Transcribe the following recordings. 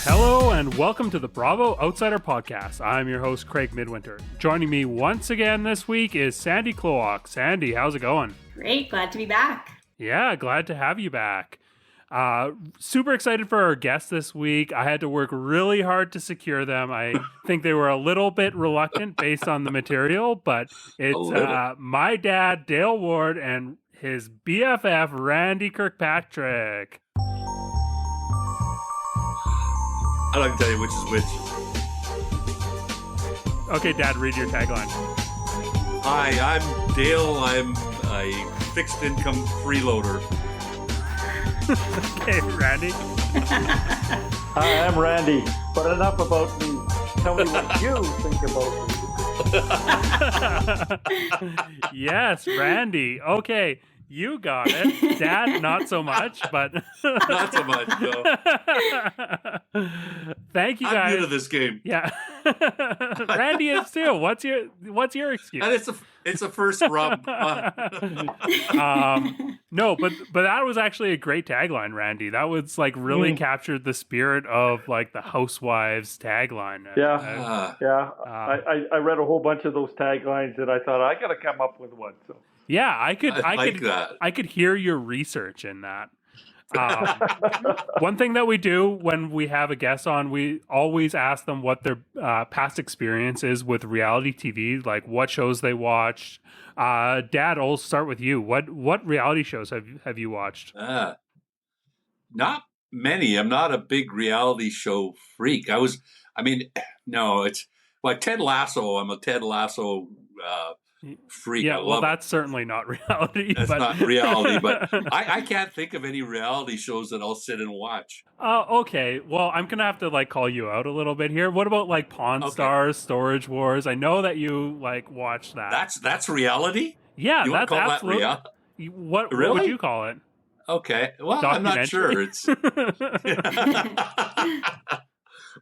Hello and welcome to the Bravo Outsider Podcast. I'm your host, Craig Midwinter. Joining me once again this week is Sandy Kloak. Sandy, how's it going? Great, glad to be back. Yeah, glad to have you back. Super excited for our guests this week. I had to work really hard to secure them. I think they were a little bit reluctant based on the material, but it's my dad, Dale Ward, and his BFF, Randy Kirkpatrick. I don't tell you which is which. Okay, Dad, read your tagline. Hi, I'm Dale. I'm a fixed income freeloader. Okay, Randy. Hi, I'm Randy. But enough about me. Tell me what you think about me. Yes, Randy. Okay. You got it. Dad, not so much, but Not so much, no. Thank you, I'm guys. new to this game. Yeah. Randy is too. What's your excuse? And it's a first rub. No, but that was actually a great tagline, Randy. That was like really captured the spirit of like the Housewives tagline. Yeah. I read a whole bunch of those taglines and I thought I got to come up with one. So. Yeah, I could that. I could hear your research in that. One thing that we do when we have a guest on, we always ask them what their past experience is with reality TV, like what shows they watched. Dad, I'll start with you. What reality shows have you watched? Not many. I'm not a big reality show freak. It's like Ted Lasso. I'm a Ted Lasso freak. Yeah, well, that's certainly not reality. That's not reality, but I can't think of any reality shows that I'll sit and watch. Okay. Well, I'm gonna have to like call you out a little bit here. What about like Pawn Stars, Storage Wars? I know that you like watch that. That's reality? Yeah, you that's absolutely. What would you call it? Okay. Well, I'm not sure. It's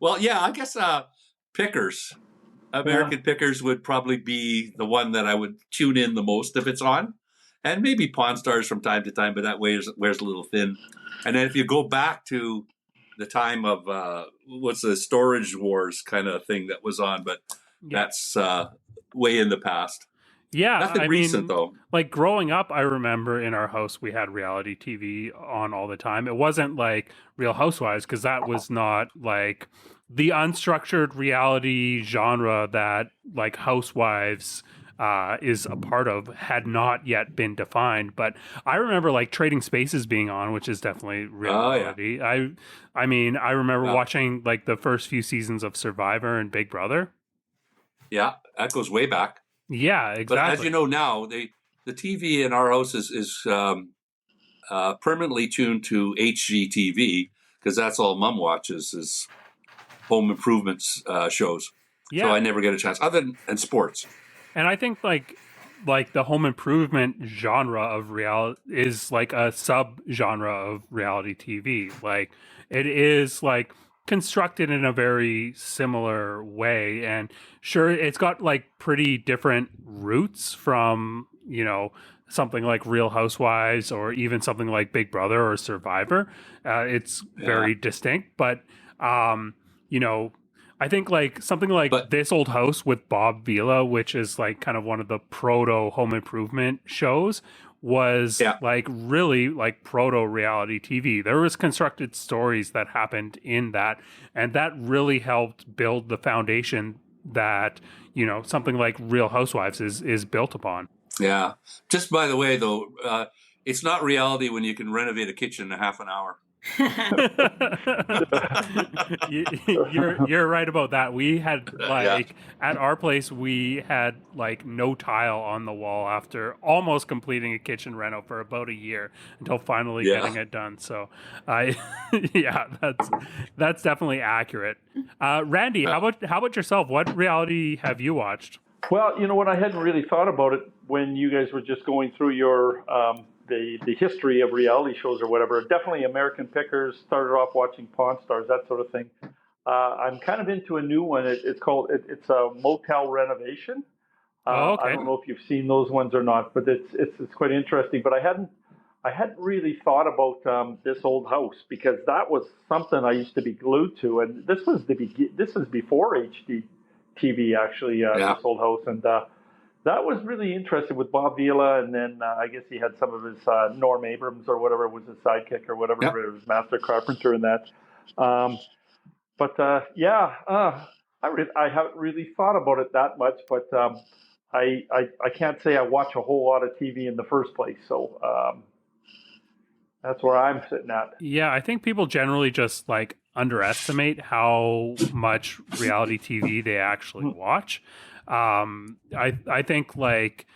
well, yeah, I guess Pickers. American Pickers would probably be the one that I would tune in the most if it's on. And maybe Pawn Stars from time to time, but that wears a little thin. And then if you go back to the time of what's the Storage Wars kind of thing that was on, but that's way in the past. Yeah, nothing recent though. Like growing up, I remember in our house we had reality TV on all the time. It wasn't like Real Housewives because that was not like the unstructured reality genre that like Housewives is a part of had not yet been defined. But I remember like Trading Spaces being on, which is definitely reality. Yeah. I mean, I remember watching like the first few seasons of Survivor and Big Brother. Yeah, that goes way back. Yeah, exactly. But as you know now, the TV in our house is permanently tuned to HGTV because that's all Mom watches is home improvement shows. Yeah. So I never get a chance other than sports. And I think like the home improvement genre of reality is like a sub genre of reality TV. Like it is like constructed in a very similar way, and sure, it's got like pretty different roots from, you know, something like Real Housewives or even something like Big Brother or Survivor. It's very distinct, but you know, I think like something like This Old House with Bob Vila, which is like kind of one of the proto home improvement shows, was like really like proto reality TV. There was constructed stories that happened in that, and that really helped build the foundation that, you know, something like Real Housewives is built upon. Yeah. Just by the way, though, it's not reality when you can renovate a kitchen in half an hour. You're right about that. We had like at our place we had like no tile on the wall after almost completing a kitchen reno for about a year until finally getting it done. So that's definitely accurate. Randy, how about yourself? What reality have you watched? Well, you know what, I hadn't really thought about it when you guys were just going through your the history of reality shows or whatever. Definitely American Pickers, started off watching Pawn Stars, that sort of thing. I'm kind of into a new one. It's called it's a motel renovation. I don't know if you've seen those ones or not, but it's quite interesting. But I I hadn't really thought about This Old House, because that was something I used to be glued to, and this was before HD TV actually. Yeah. This Old House, and that was really interesting with Bob Vila, and then I guess he had some of his Norm Abrams or whatever was his sidekick or whatever, Yep. his master carpenter in that. I haven't really thought about it that much, but I can't say I watch a whole lot of TV in the first place, so that's where I'm sitting at. Yeah, I think people generally just like underestimate how much reality TV they actually watch. I think like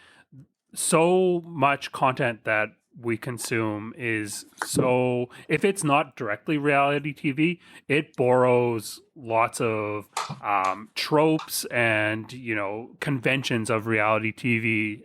so much content that we consume is so, if it's not directly reality TV, it borrows lots of tropes and conventions of reality TV.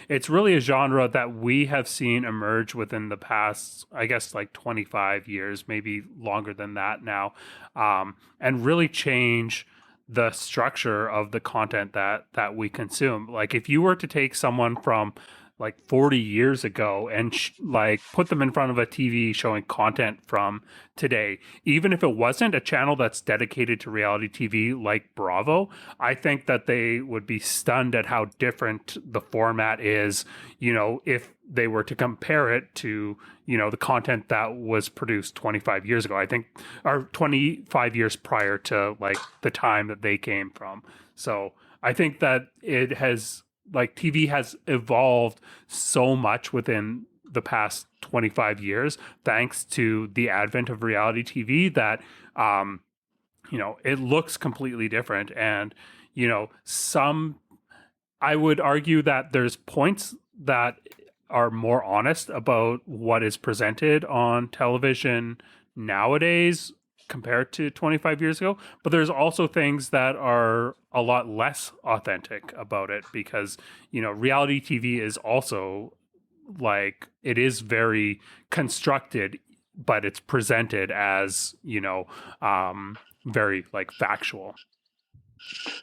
It's really a genre that we have seen emerge within the past, I guess, like 25 years, maybe longer than that now, and really change the structure of the content that we consume. Like if you were to take someone from like 40 years ago and like put them in front of a TV showing content from today, even if it wasn't a channel that's dedicated to reality TV like Bravo, I think that they would be stunned at how different the format is, if they were to compare it to, the content that was produced 25 years ago, I think, or 25 years prior to like the time that they came from. So I think that it has, like, TV has evolved so much within the past 25 years, thanks to the advent of reality TV, that, it looks completely different. And, I would argue that there's points that are more honest about what is presented on television nowadays compared to 25 years ago, but there's also things that are a lot less authentic about it, because reality TV is also, like, it is very constructed, but it's presented as very like factual.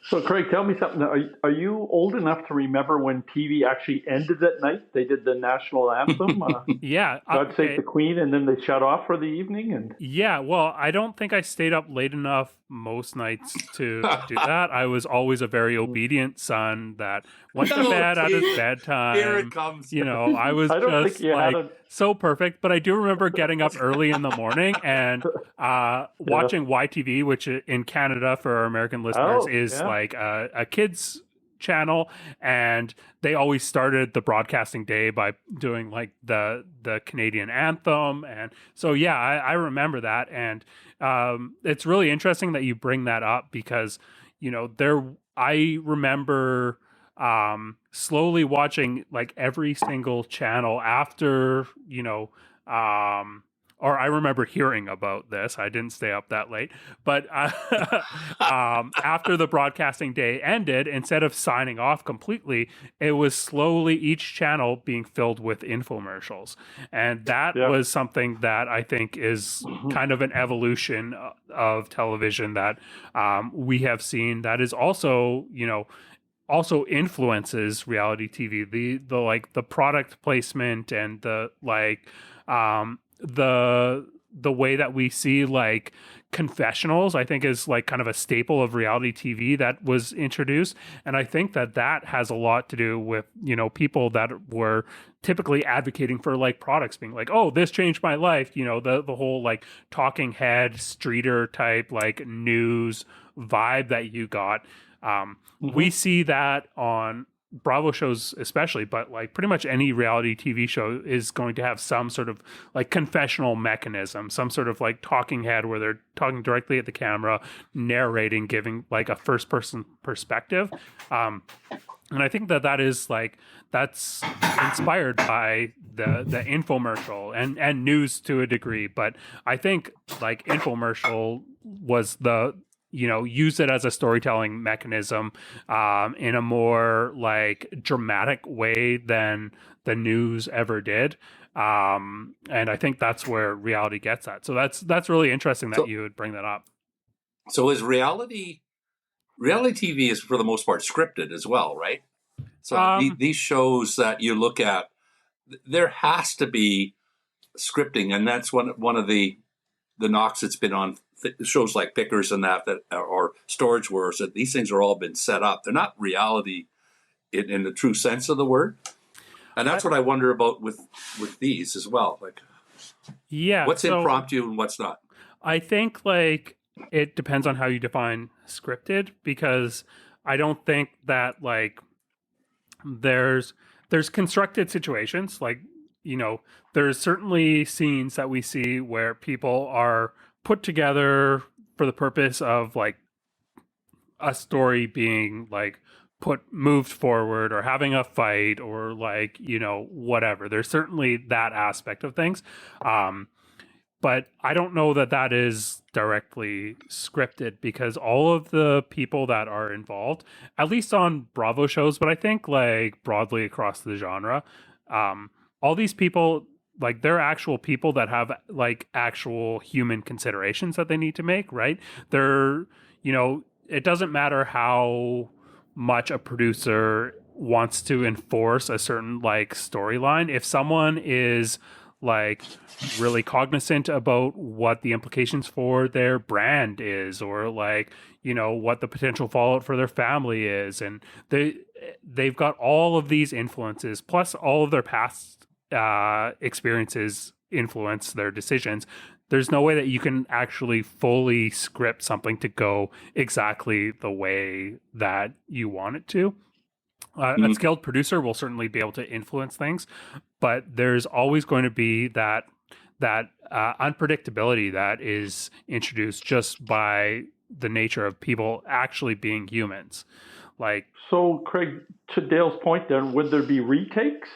So, Craig, tell me something. Are you old enough to remember when TV actually ended at night? They did the national anthem, Yeah, God Save the Queen, and then they shut off for the evening. And yeah, well, I don't think I stayed up late enough most nights to do that. I was always a very obedient son that went to bed at his bedtime. Here it comes. I was I don't think just you had like so perfect. But I do remember getting up early in the morning and watching YTV, which in Canada for our American listeners is like a kids channel, and they always started the broadcasting day by doing like the Canadian anthem. And so I remember that. And it's really interesting that you bring that up, because I remember slowly watching like every single channel after or I remember hearing about this. I didn't stay up that late, but after the broadcasting day ended, instead of signing off completely, it was slowly each channel being filled with infomercials. And that was something that I think is kind of an evolution of television that we have seen, that is also, also influences reality TV. The like the product placement and the like the way that we see like confessionals, I think, is like kind of a staple of reality TV that was introduced. And I think that has a lot to do with, people that were typically advocating for like products being like, oh, this changed my life. The whole like talking head, streeter type, like news vibe that you got. We see that on Bravo shows especially, but like pretty much any reality TV show is going to have some sort of like confessional mechanism, some sort of like talking head where they're talking directly at the camera, narrating, giving like a first person perspective. And I think that is like, that's inspired by the infomercial and news to a degree. But I think like infomercial was use it as a storytelling mechanism in a more like dramatic way than the news ever did. And I think that's where reality gets at. So that's really interesting that you would bring that up. So is reality TV is for the most part scripted as well, right? So these shows that you look at, there has to be scripting, and that's one of the knocks that's been on shows like Pickers and that or Storage Wars, that these things are all been set up. They're not reality in the true sense of the word, and that's what I wonder about with these as well. Like, what's impromptu and what's not? I think like it depends on how you define scripted, because I don't think that like there's constructed situations. Like, there's certainly scenes that we see where people are put together for the purpose of like a story being like moved forward, or having a fight, or like, whatever. There's certainly that aspect of things. But I don't know that that is directly scripted, because all of the people that are involved, at least on Bravo shows, but I think like broadly across the genre, all these people, like, they're actual people that have like actual human considerations that they need to make, right? They're, it doesn't matter how much a producer wants to enforce a certain like storyline. If someone is like really cognizant about what the implications for their brand is, or like, what the potential fallout for their family is, and they've got all of these influences, plus all of their past experiences influence their decisions. There's no way that you can actually fully script something to go exactly the way that you want it to. A skilled producer will certainly be able to influence things, but there's always going to be that unpredictability that is introduced just by the nature of people actually being humans. Like, so Craig, to Dale's point, then would there be retakes?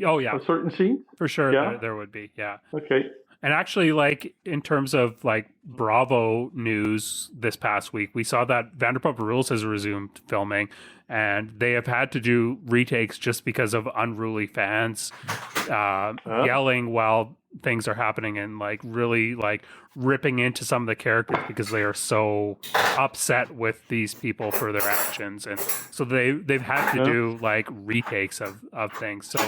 Oh yeah, of certain scenes? For sure, yeah? there would be. Yeah. Okay. And actually, like, in terms of like Bravo news this past week, we saw that Vanderpump Rules has resumed filming, and they have had to do retakes just because of unruly fans yelling while things are happening, and like really like ripping into some of the characters because they are so upset with these people for their actions, and so they've had to do like retakes of things. So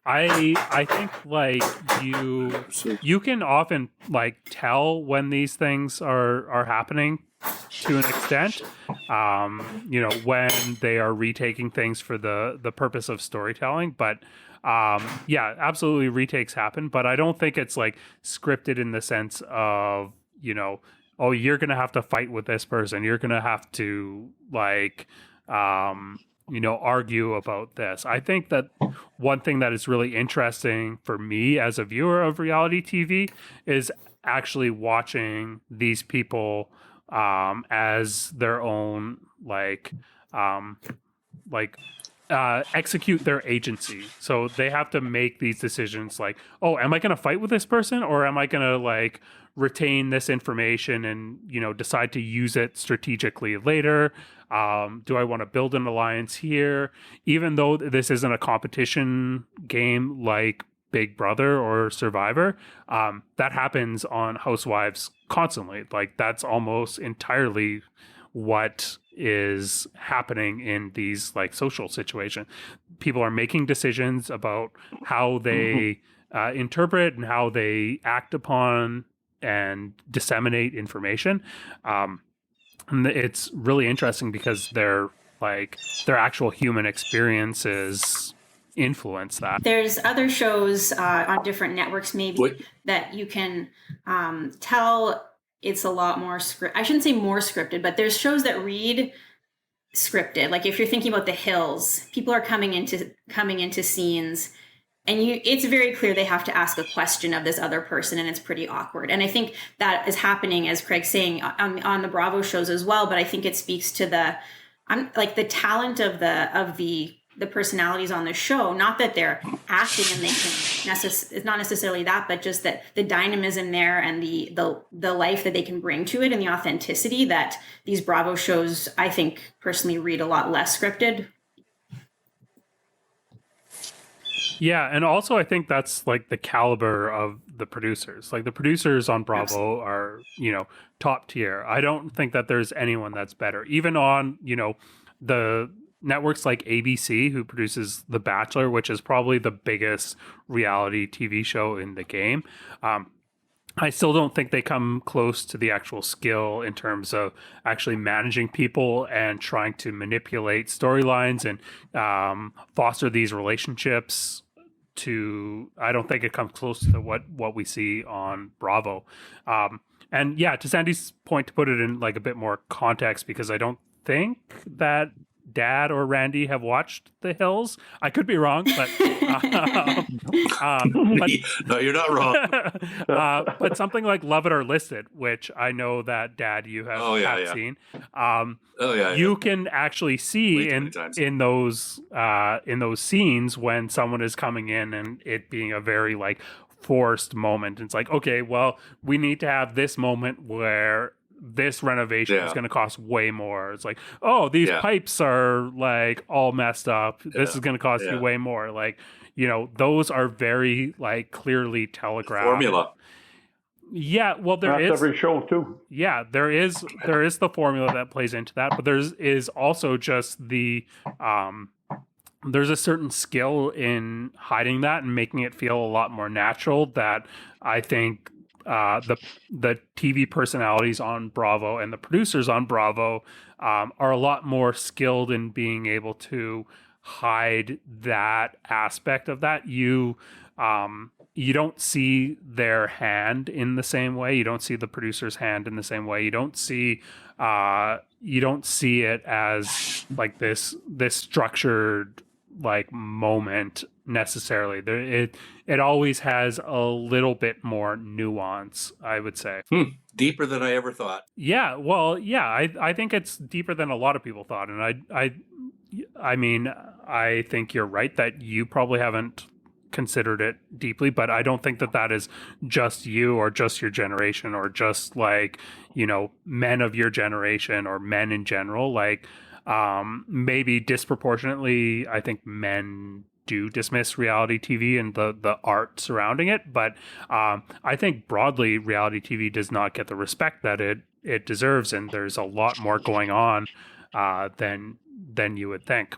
I think like you can often like tell when these things are happening to an extent, when they are retaking things for the purpose of storytelling. But yeah, absolutely retakes happen, but I don't think it's like scripted in the sense of, oh, you're going to have to fight with this person. You're going to have to like, argue about this. I think that one thing that is really interesting for me as a viewer of reality TV is actually watching these people as their own execute their agency. So they have to make these decisions like, oh, am I going to fight with this person, or am I going to like retain this information and, decide to use it strategically later? Do I want to build an alliance here? Even though this isn't a competition game like Big Brother or Survivor, that happens on Housewives constantly. Like, that's almost entirely what is happening in these like social situations. People are making decisions about how they interpret and how they act upon and disseminate information. And it's really interesting because their actual human experiences influence that. There's other shows on different networks maybe that you can tell it's a lot more I shouldn't say more scripted, but there's shows that read scripted. Like if you're thinking about The Hills, people are coming into scenes, and it's very clear they have to ask a question of this other person, and it's pretty awkward. And I think that is happening, as Craig's saying, on the Bravo shows as well. But I think it speaks to the talent of the personalities on the show. Not that they're acting and they can it's not necessarily that, but just that the dynamism there and the life that they can bring to it, and the authenticity that these Bravo shows, I think personally, read a lot less scripted. Yeah, and also I think that's like the caliber of the producers. Like the producers on Bravo are, top tier. I don't think that there's anyone that's better. Even on, the networks like ABC, who produces The Bachelor, which is probably the biggest reality TV show in the game. I still don't think they come close to the actual skill in terms of actually managing people and trying to manipulate storylines and foster these relationships. I don't think it comes close to what we see on Bravo. And yeah, to Sandy's point, to put it in like a bit more context, because I don't think that Dad or Randy have watched The Hills. I could be wrong, but no, you're not wrong. But something like Love It or List It, which I know that Dad you have seen. You can actually see in those scenes when someone is coming in and it being a very like forced moment. It's like, okay, well, we need to have this moment where this renovation is going to cost way more. It's like, oh, these pipes are like all messed up. This is going to cost you way more. Like, you know, those are very like clearly telegraphed. Formula. Yeah, well, that's every show too. Yeah, there is the formula that plays into that, but is also just the there's a certain skill in hiding that and making it feel a lot more natural that I think the TV personalities on Bravo and the producers on Bravo are a lot more skilled in being able to hide that aspect of that. You don't see their hand in the same way. You don't see the producer's hand in the same way. You don't see it as like this structured like moment necessarily. It always has a little bit more nuance, I would say. Deeper than I ever thought. Yeah, well, yeah, I think it's deeper than a lot of people thought, and I mean, I think you're right that you probably haven't considered it deeply, but I don't think that is just you or just your generation or just like, you know, men of your generation or men in general. Like, maybe disproportionately, I think men do dismiss reality TV and the art surrounding it, but I think broadly reality TV does not get the respect that it deserves, and there's a lot more going on than you would think.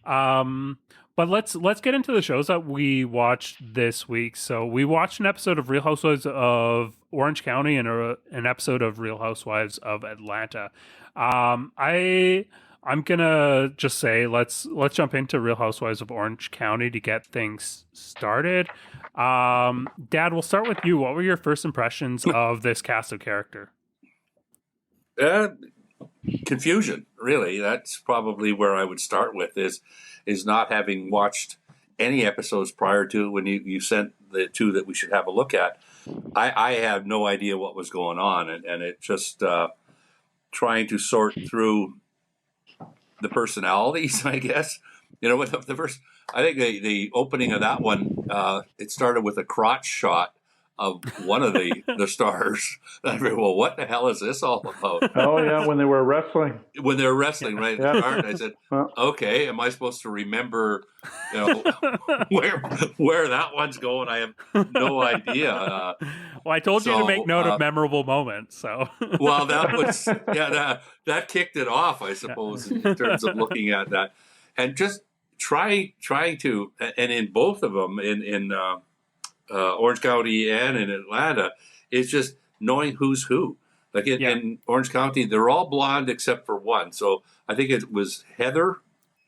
But let's get into the shows that we watched this week. So we watched an episode of Real Housewives of Orange County and an episode of Real Housewives of Atlanta. I'm gonna just say let's jump into Real Housewives of Orange County to get things started. Dad, we'll start with you. What were your first impressions of this cast of character? Confusion, really. That's probably where I would start with is not having watched any episodes prior to when you sent the two that we should have a look at. I had no idea what was going on, and it just trying to sort through the personalities, I guess. You know, with the first, I think the opening of that one, it started with a crotch shot of one of the stars. I mean, well, what the hell is this all about? Oh yeah, when they were wrestling. When they were wrestling, right? Yeah. I said, okay, am I supposed to remember, you know, where that one's going? I have no idea. Well, I told you to make note of memorable moments. So, well, that was that kicked it off, I suppose, in terms of looking at that, and just trying to, and in both of them, in Orange County and in Atlanta, it's just knowing who's who. Like in Orange County, they're all blonde except for one. So I think it was Heather.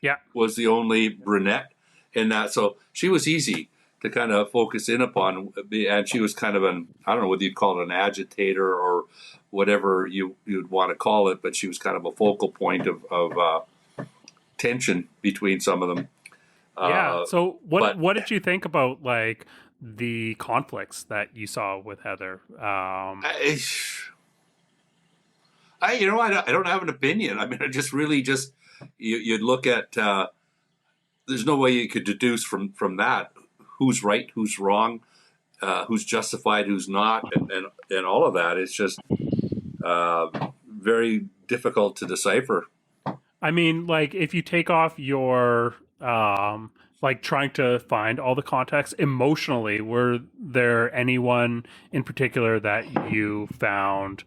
Yeah, was the only brunette in that. So she was easy to kind of focus in upon, and she was kind of I don't know whether you'd call it an agitator or whatever you'd want to call it, but she was kind of a focal point of tension between some of them. Yeah. So what did you think about like the conflicts that you saw with Heather? I don't have an opinion. I mean, I just really you'd look at. There's no way you could deduce from that who's right, who's wrong, who's justified, who's not, and all of that. It's just very difficult to decipher. I mean, like if you take off your like trying to find all the context emotionally, were there anyone in particular that you found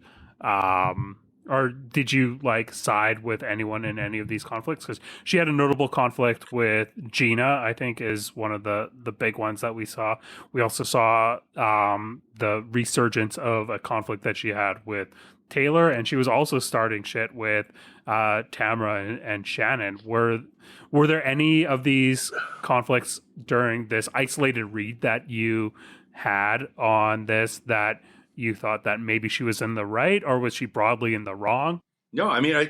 Or did you like side with anyone in any of these conflicts? Because she had a notable conflict with Gina, I think, is one of the big ones that we saw. We also saw the resurgence of a conflict that she had with Taylor, and she was also starting shit with Tamara and Shannon. Were there any of these conflicts during this isolated read that you had on this that you thought that maybe she was in the right, or was she broadly in the wrong? No, I mean, I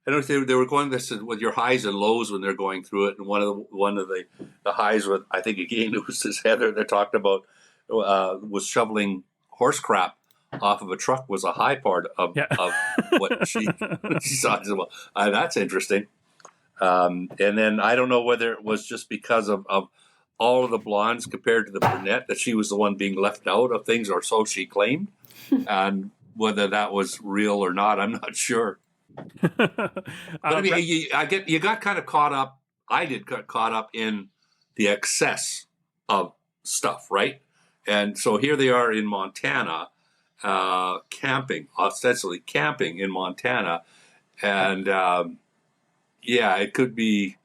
don't know if they were going this with your highs and lows when they're going through it. And one of the highs with, I think again it was this Heather that talked about was shoveling horse crap off of a truck was a high part of what she saw. Well, that's interesting. And then I don't know whether it was just because of all of the blondes compared to the brunette that she was the one being left out of things, or so she claimed. And whether that was real or not, I'm not sure. But I mean, you got kind of caught up. I did get caught up in the excess of stuff, right? And so here they are in Montana, camping, ostensibly camping in Montana, and it could be.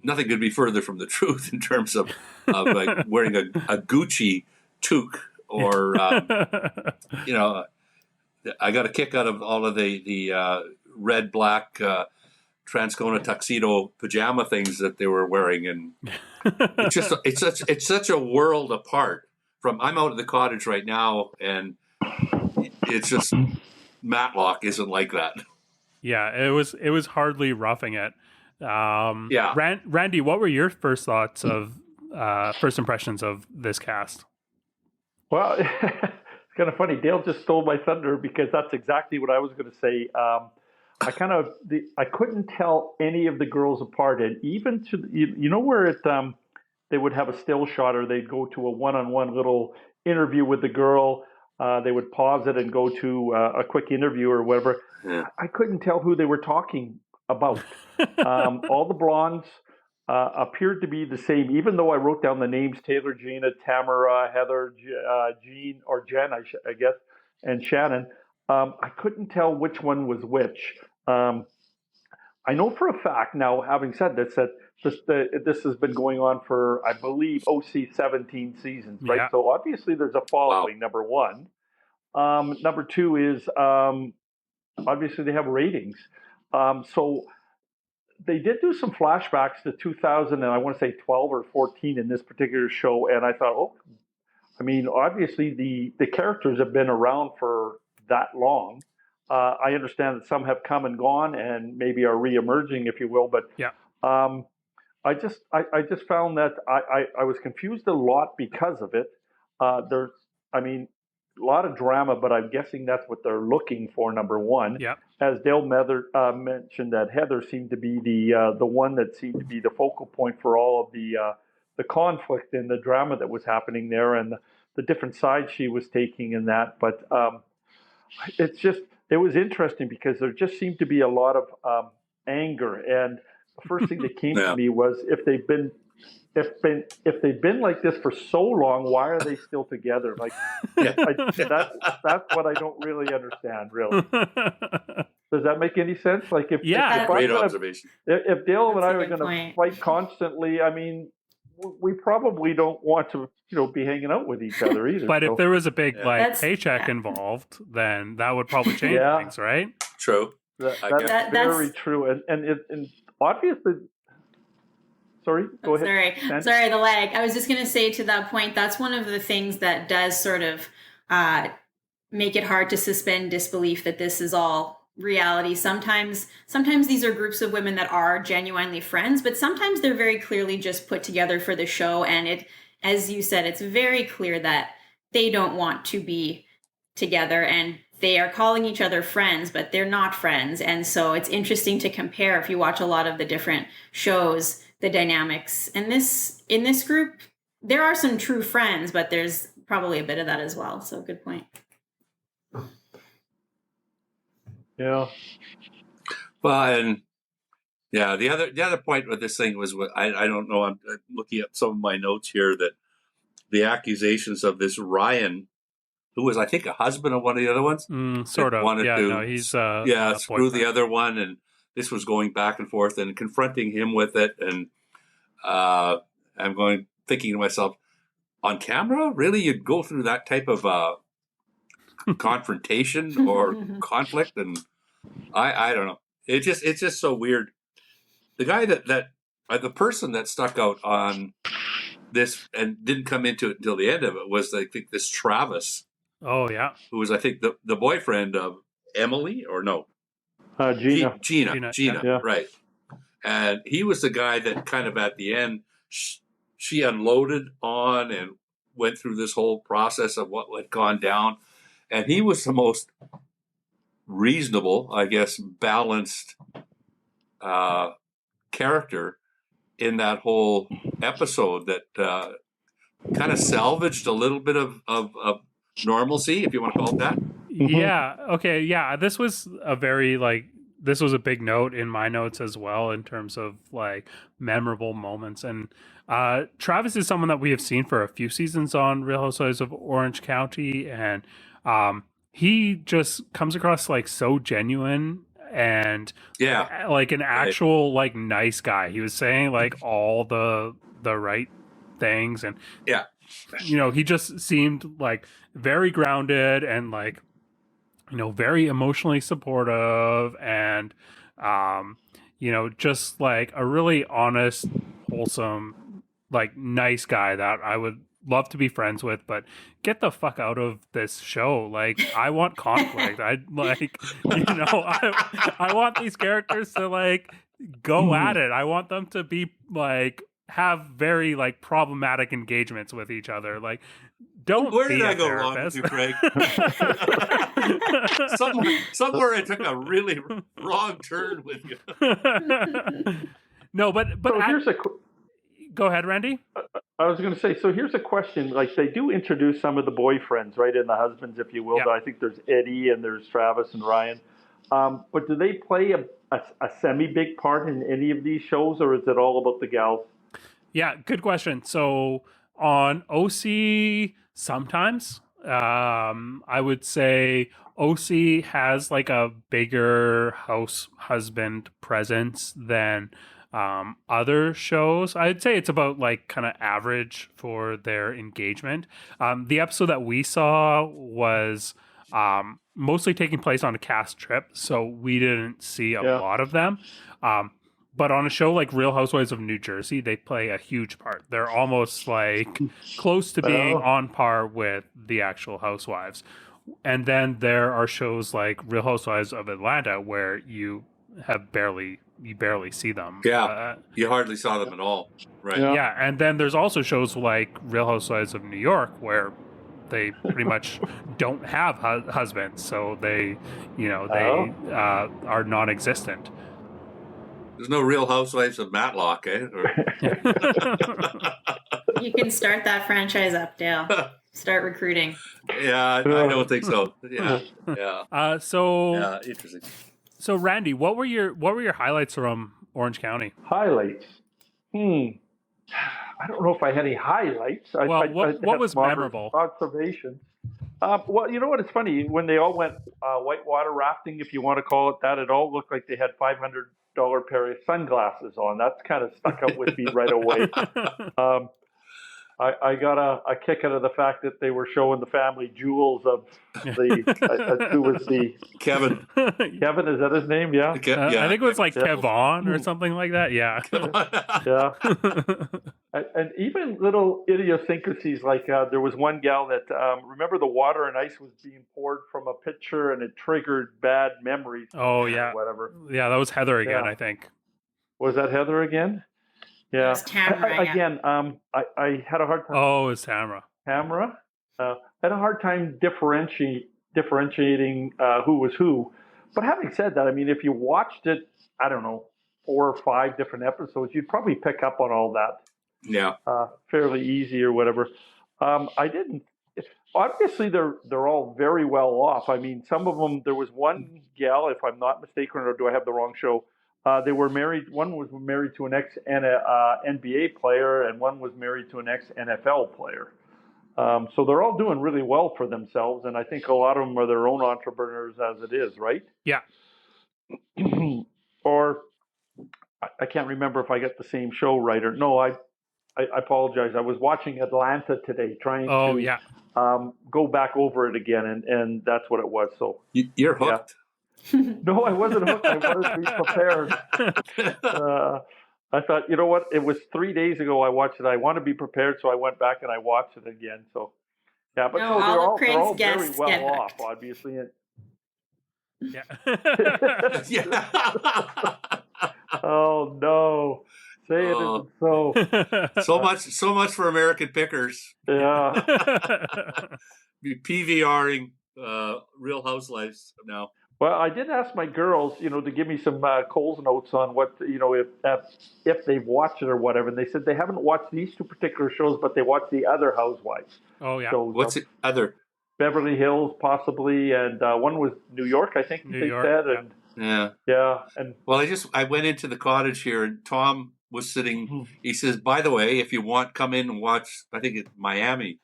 Nothing could be further from the truth in terms of like wearing a Gucci toque, or you know, I got a kick out of all of the red, black Transcona tuxedo pajama things that they were wearing, and it's such a world apart from. I'm out at the cottage right now, and it's just Matlock isn't like that. Yeah, it was hardly roughing it. Randy, what were your first thoughts of first impressions of this cast? Well, it's kind of funny. Dale just stole my thunder, because that's exactly what I was going to say. I couldn't tell any of the girls apart, and even to where they would have a still shot, or they'd go to a one-on-one little interview with the girl. They would pause it and go to a quick interview or whatever. Yeah. I couldn't tell who they were talking about. All the blondes appeared to be the same, even though I wrote down the names: Taylor, Gina, Tamara, Heather, Jean, or Jen, I guess, and Shannon. I couldn't tell which one was which. I know for a fact now, having said this, that this has been going on for, I believe, 17 seasons, right? Yeah. So obviously there's a following, number one. Number two is obviously they have ratings. So they did do some flashbacks to 2000, and I want to say 12 or 14 in this particular show. And I thought, obviously the characters have been around for that long. I understand that some have come and gone and maybe are re-emerging, if you will. But I just found that I was confused a lot because of it. There's, a lot of drama, but I'm guessing that's what they're looking for, number one. Yep. As Dale mentioned, that Heather seemed to be the one that seemed to be the focal point for all of the conflict and the drama that was happening there, and the different sides she was taking in that. But it was interesting because there just seemed to be a lot of anger. And the first thing that came to me was, if they've been like this for so long, why are they still together? Like, that's what I don't really understand, really. Does that make any sense? Like, if great observation. If Dale and I are going to fight constantly, we probably don't want to, be hanging out with each other either. But if there was a big paycheck involved, then that would probably change things, right? True. That's very true. And obviously. Sorry, go ahead. Sorry, the lag. I was just going to say, to that point, that's one of the things that does sort of make it hard to suspend disbelief that this is all reality. Sometimes these are groups of women that are genuinely friends, but sometimes they're very clearly just put together for the show. And it, as you said, it's very clear that they don't want to be together, and they are calling each other friends, but they're not friends. And so it's interesting to compare, if you watch a lot of the different shows, the dynamics in this group. There are some true friends, but there's probably a bit of that as well. So good point. Yeah. Well, and the other point with this thing was, I don't know, I'm looking at some of my notes here, that the accusations of this Ryan who was, I think, a husband of one of the other ones. Sort of. Wanted Yeah, to, no, he's screw the boyfriend. other one, and this was going back and forth and confronting him with it. And I'm thinking to myself, on camera, really, you'd go through that type of confrontation or conflict? And I don't know. It's just so weird. The guy that the person that stuck out on this and didn't come into it until the end of it was, I think, this Travis. Oh yeah, who was, I think, the boyfriend of Emily, or no, Gina. Gina, yeah. right? And he was the guy that kind of at the end she unloaded on and went through this whole process of what had gone down, and he was the most reasonable, I guess, balanced character in that whole episode that kind of salvaged a little bit of normalcy, if you want to call it that. Yeah. Okay. Yeah. This was a very this was a big note in my notes as well in terms of like memorable moments. And Travis is someone that we have seen for a few seasons on Real Housewives of Orange County, and he just comes across like so genuine and like an actual like nice guy. He was saying like all the right things, and he just seemed like very grounded and like very emotionally supportive, and just like a really honest, wholesome, like nice guy that I would love to be friends with. But get the fuck out of this show. Like, I want conflict. I like I want these characters to like go at it. I want them to be like have very like problematic engagements with each other. Like, don't Where be did a I go therapist. wrong with you, Craig? somewhere I took a really wrong turn with you. No, but So here's go ahead, Randy. I was going to say, so here's a question. Like, they do introduce some of the boyfriends, right, and the husbands, if you will. Yeah. I think there's Eddie and there's Travis and Ryan. But do they play a semi-big part in any of these shows, or is it all about the gals? Yeah, good question. So on OC, sometimes I would say OC has like a bigger house husband presence than other shows. I'd say it's about like kind of average for their engagement. The episode that we saw was mostly taking place on a cast trip, so we didn't see a lot of them. But on a show like Real Housewives of New Jersey, they play a huge part. They're almost like close to being on par with the actual Housewives. And then there are shows like Real Housewives of Atlanta where you barely see them. Yeah, you hardly saw them at all. Right. Yeah, and then there's also shows like Real Housewives of New York where they pretty much don't have husbands, so they are non-existent. There's no Real Housewives of Matlock, eh? You can start that franchise up, Dale. Start recruiting. Yeah, I don't think so. Yeah. Interesting. So Randy, what were your highlights from Orange County? Highlights? I don't know if I had any highlights. What was memorable? Observation. Well, you know what? It's funny when they all went whitewater rafting, if you want to call it that. It all looked like they had $500 pair of sunglasses on. That's kind of stuck out with me right away. I got a kick out of the fact that they were showing the family jewels of the who was the Kevin. Kevin, is that his name? Yeah. I think it was like Kevon or something like that. Yeah. Yeah. And even little idiosyncrasies, like there was one gal that remember the water and ice was being poured from a pitcher and it triggered bad memories. Oh yeah. Whatever. Yeah, that was Heather again. I think. Was that Heather again? Yeah. Tamara, again, I had a hard time. Oh, it's Tamara. Tamara. I had a hard time differentiating who was who. But having said that, I mean, if you watched it, I don't know, 4 or 5 different episodes, you'd probably pick up on all that. Yeah. Fairly easy or whatever. I didn't. Obviously, they're all very well off. I mean, some of them. There was one gal, if I'm not mistaken, or do I have the wrong show? They were married. One was married to an ex NBA player, and one was married to an ex NFL player. So they're all doing really well for themselves, and I think a lot of them are their own entrepreneurs as it is, right? Yeah. Or I can't remember if I get the same show right or no. I apologize. I was watching Atlanta today, trying Oh, to yeah. go back over it again, and that's what it was. So You're hooked. no, I wasn't hooked. I wanted to be prepared. I thought, you know what? It was 3 days ago I watched it. I want to be prepared, so I went back and I watched it again. So yeah, but No, no, all of they're Craig's all very guests well get off, hooked. obviously. And, Yeah. Yeah. oh no, say it isn't so. So much for American Pickers. Yeah. Be PVRing Real Housewives now. Well, I did ask my girls, to give me some Coles notes on what, if they've watched it or whatever. And they said they haven't watched these two particular shows, but they watched the other Housewives. Oh, yeah. So, What's the other? Beverly Hills, possibly, and one was New York, I think New they York, said. yeah. And Yeah. And Well, I went into the cottage here, and Tom was sitting. He says, "By the way, if you want, come in and watch. I think it's Miami." He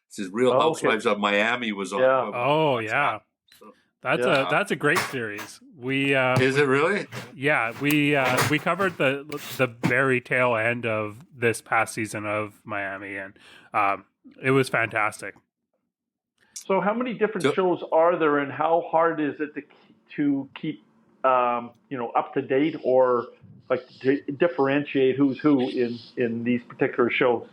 says, "Real Housewives of Miami" was on. Yeah. Oh, yeah. So, That's a great series. is it really? Yeah, we covered the very tail end of this past season of Miami, and it was fantastic. so, how many different shows are there, and how hard is it to keep, up to date, or like to differentiate who's who in these particular shows?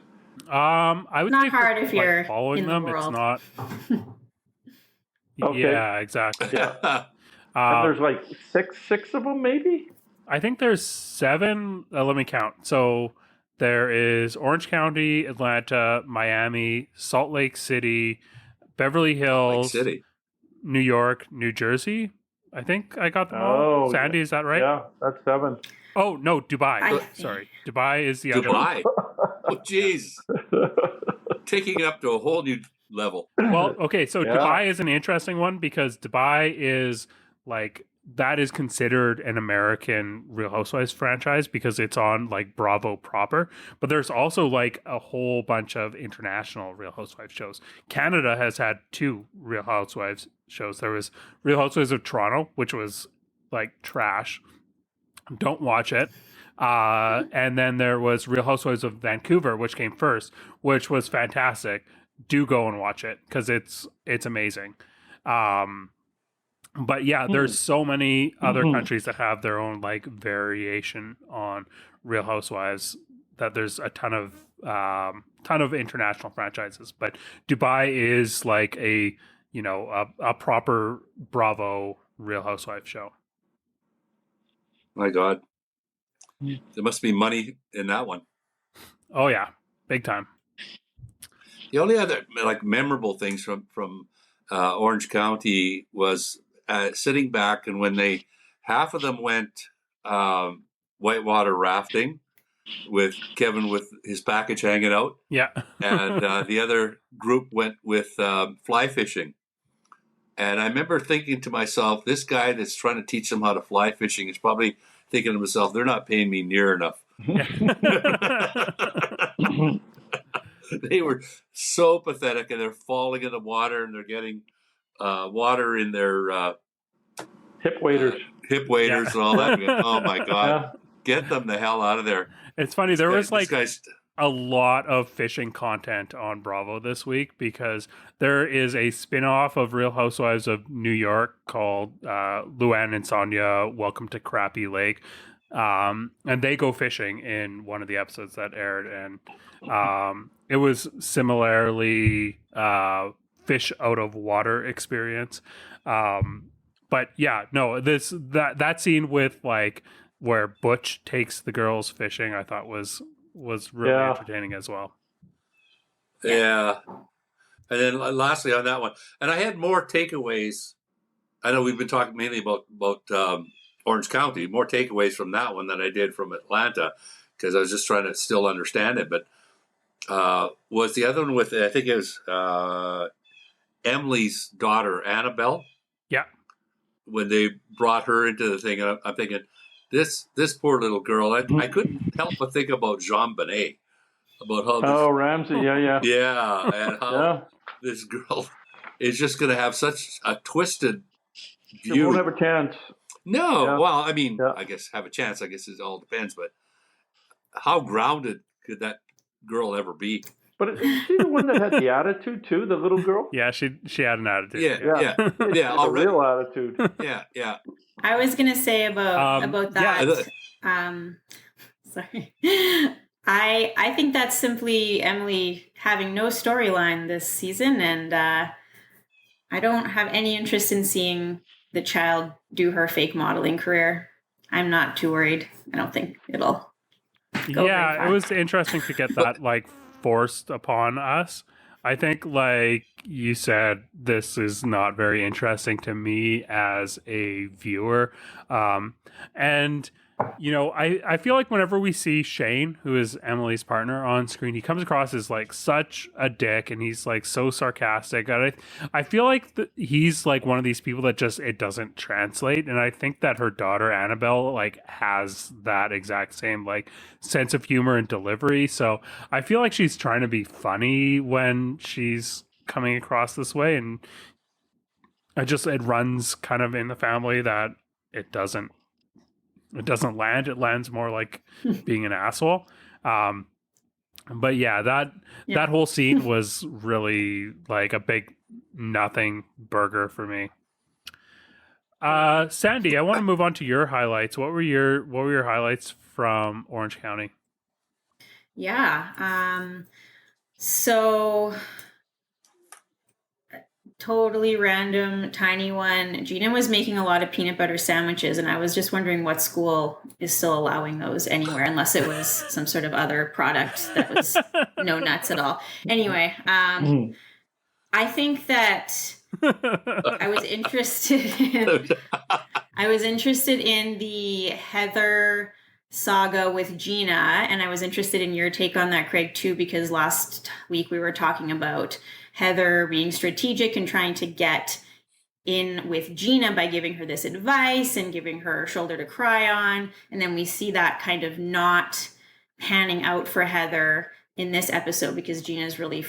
I would Not say hard if you're following in the them. world. It's not. Okay. Yeah, exactly. Yeah. And there's like six of them, maybe. I think there's 7. Let me count. So there is Orange County, Atlanta, Miami, Salt Lake City, Beverly Hills, New York, New Jersey. I think I got them all. Sandy, is that right? Yeah, that's 7. Oh, no, Dubai. Sorry. Dubai is the other one. Dubai. Oh, jeez. Taking it up to a whole new level. Well, okay, so Dubai is an interesting one because Dubai is that is considered an American Real Housewives franchise because it's on Bravo proper. But there's also a whole bunch of international Real Housewives shows. Canada has had 2 Real Housewives shows. There was Real Housewives of Toronto, which was trash. Don't watch it. And then there was Real Housewives of Vancouver, which came first, which was fantastic. Do go and watch it because it's amazing. But yeah, there's so many other countries that have their own variation on Real Housewives that there's a ton of international franchises. But Dubai is a proper Bravo Real Housewives show. My God, there must be money in that one. Oh yeah, big time. The only other memorable things from Orange County was sitting back, and when half of them went whitewater rafting with Kevin with his package hanging out, and the other group went with fly fishing. And I remember thinking to myself, this guy that's trying to teach them how to fly fishing is probably thinking to himself, they're not paying me near enough. They were so pathetic, and they're falling in the water, and they're getting water in their hip waders and all that. Oh my God. Get them the hell out of there. It's funny. There was a lot of fishing content on Bravo this week because there is a spin-off of Real Housewives of New York called Luann and Sonia Welcome to Crappy Lake. And they go fishing in one of the episodes that aired. And it was similarly fish out of water experience. But yeah, no, that scene with where Butch takes the girls fishing, I thought was really entertaining as well. Yeah. And then lastly on that one, and I had more takeaways. I know we've been talking mainly about Orange County, more takeaways from that one than I did from Atlanta because I was just trying to still understand it. But was the other one with, I think it was Emily's daughter, Annabelle? Yeah. When they brought her into the thing, I'm thinking, this poor little girl, I couldn't help but think about JonBenet. about how Oh, Ramsey, yeah. and how Yeah. this girl is just going to have such a twisted She won't view. have a chance. No, Yeah. well, I mean, Yeah. I guess have a chance. I guess it all depends. But how grounded could that girl ever be? But is she the one that had the attitude too, the little girl? Yeah, she had an attitude. Yeah. She had a Already. real attitude. Yeah. I was gonna say about yeah. that. Sorry. I think that's simply Emily having no storyline this season, and I don't have any interest in seeing the child do her fake modeling career. I'm not too worried. I don't think it'll go very Yeah, far. it was interesting to get that like forced upon us. I think, like you said, this is not very interesting to me as a viewer. And, you know, I feel like whenever we see Shane, who is Emily's partner, on screen, he comes across as like such a dick, and he's like so sarcastic. And I feel like he's like one of these people that just, it doesn't translate. And I think that her daughter, Annabelle, like has that exact same like sense of humor and delivery. So I feel like she's trying to be funny when she's coming across this way, and it runs kind of in the family that it doesn't land. It lands more like being an asshole. But yeah, that whole scene was really like a big nothing burger for me. Sandy, I want to move on to your highlights. What were your highlights from Orange County? Yeah. So totally random, tiny one. Gina was making a lot of peanut butter sandwiches, and I was just wondering what school is still allowing those anywhere, unless it was some sort of other product that was no nuts at all. Anyway, I think that I was interested in the Heather saga with Gina, and I was interested in your take on that, Craig, too, because last week we were talking about Heather being strategic and trying to get in with Gina by giving her this advice and giving her a shoulder to cry on. And then we see that kind of not panning out for Heather in this episode because Gina's really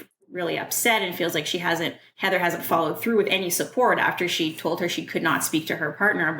upset and feels like Heather hasn't followed through with any support after she told her she could not speak to her partner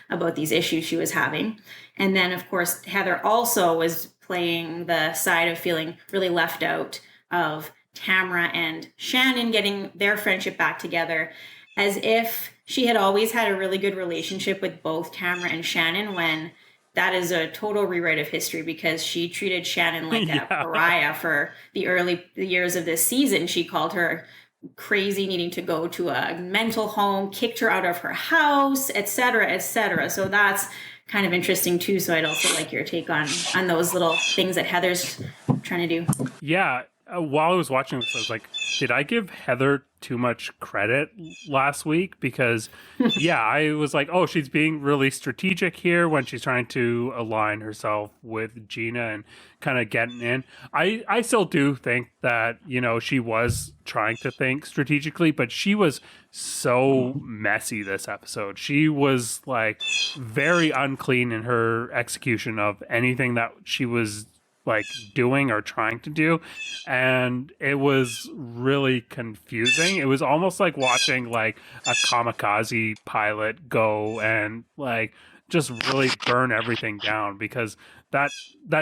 about these issues she was having. And then, of course, Heather also was playing the side of feeling really left out of Tamra and Shannon getting their friendship back together, as if she had always had a really good relationship with both Tamra and Shannon, when that is a total rewrite of history, because she treated Shannon like a pariah for the early years of this season. She called her crazy, needing to go to a mental home, kicked her out of her house, etc., etc. So that's kind of interesting too. So I'd also like your take on those little things that Heather's trying to do. Yeah. While I was watching this, I was like, did I give Heather too much credit last week? Because, yeah, I was like, oh, she's being really strategic here when she's trying to align herself with Gina and kind of getting in. I still do think that, you know, she was trying to think strategically, but she was so messy this episode. She was like very unclean in her execution of anything that she was like doing or trying to do, and it was really confusing. It was almost like watching like a kamikaze pilot go and like just really burn everything down, because that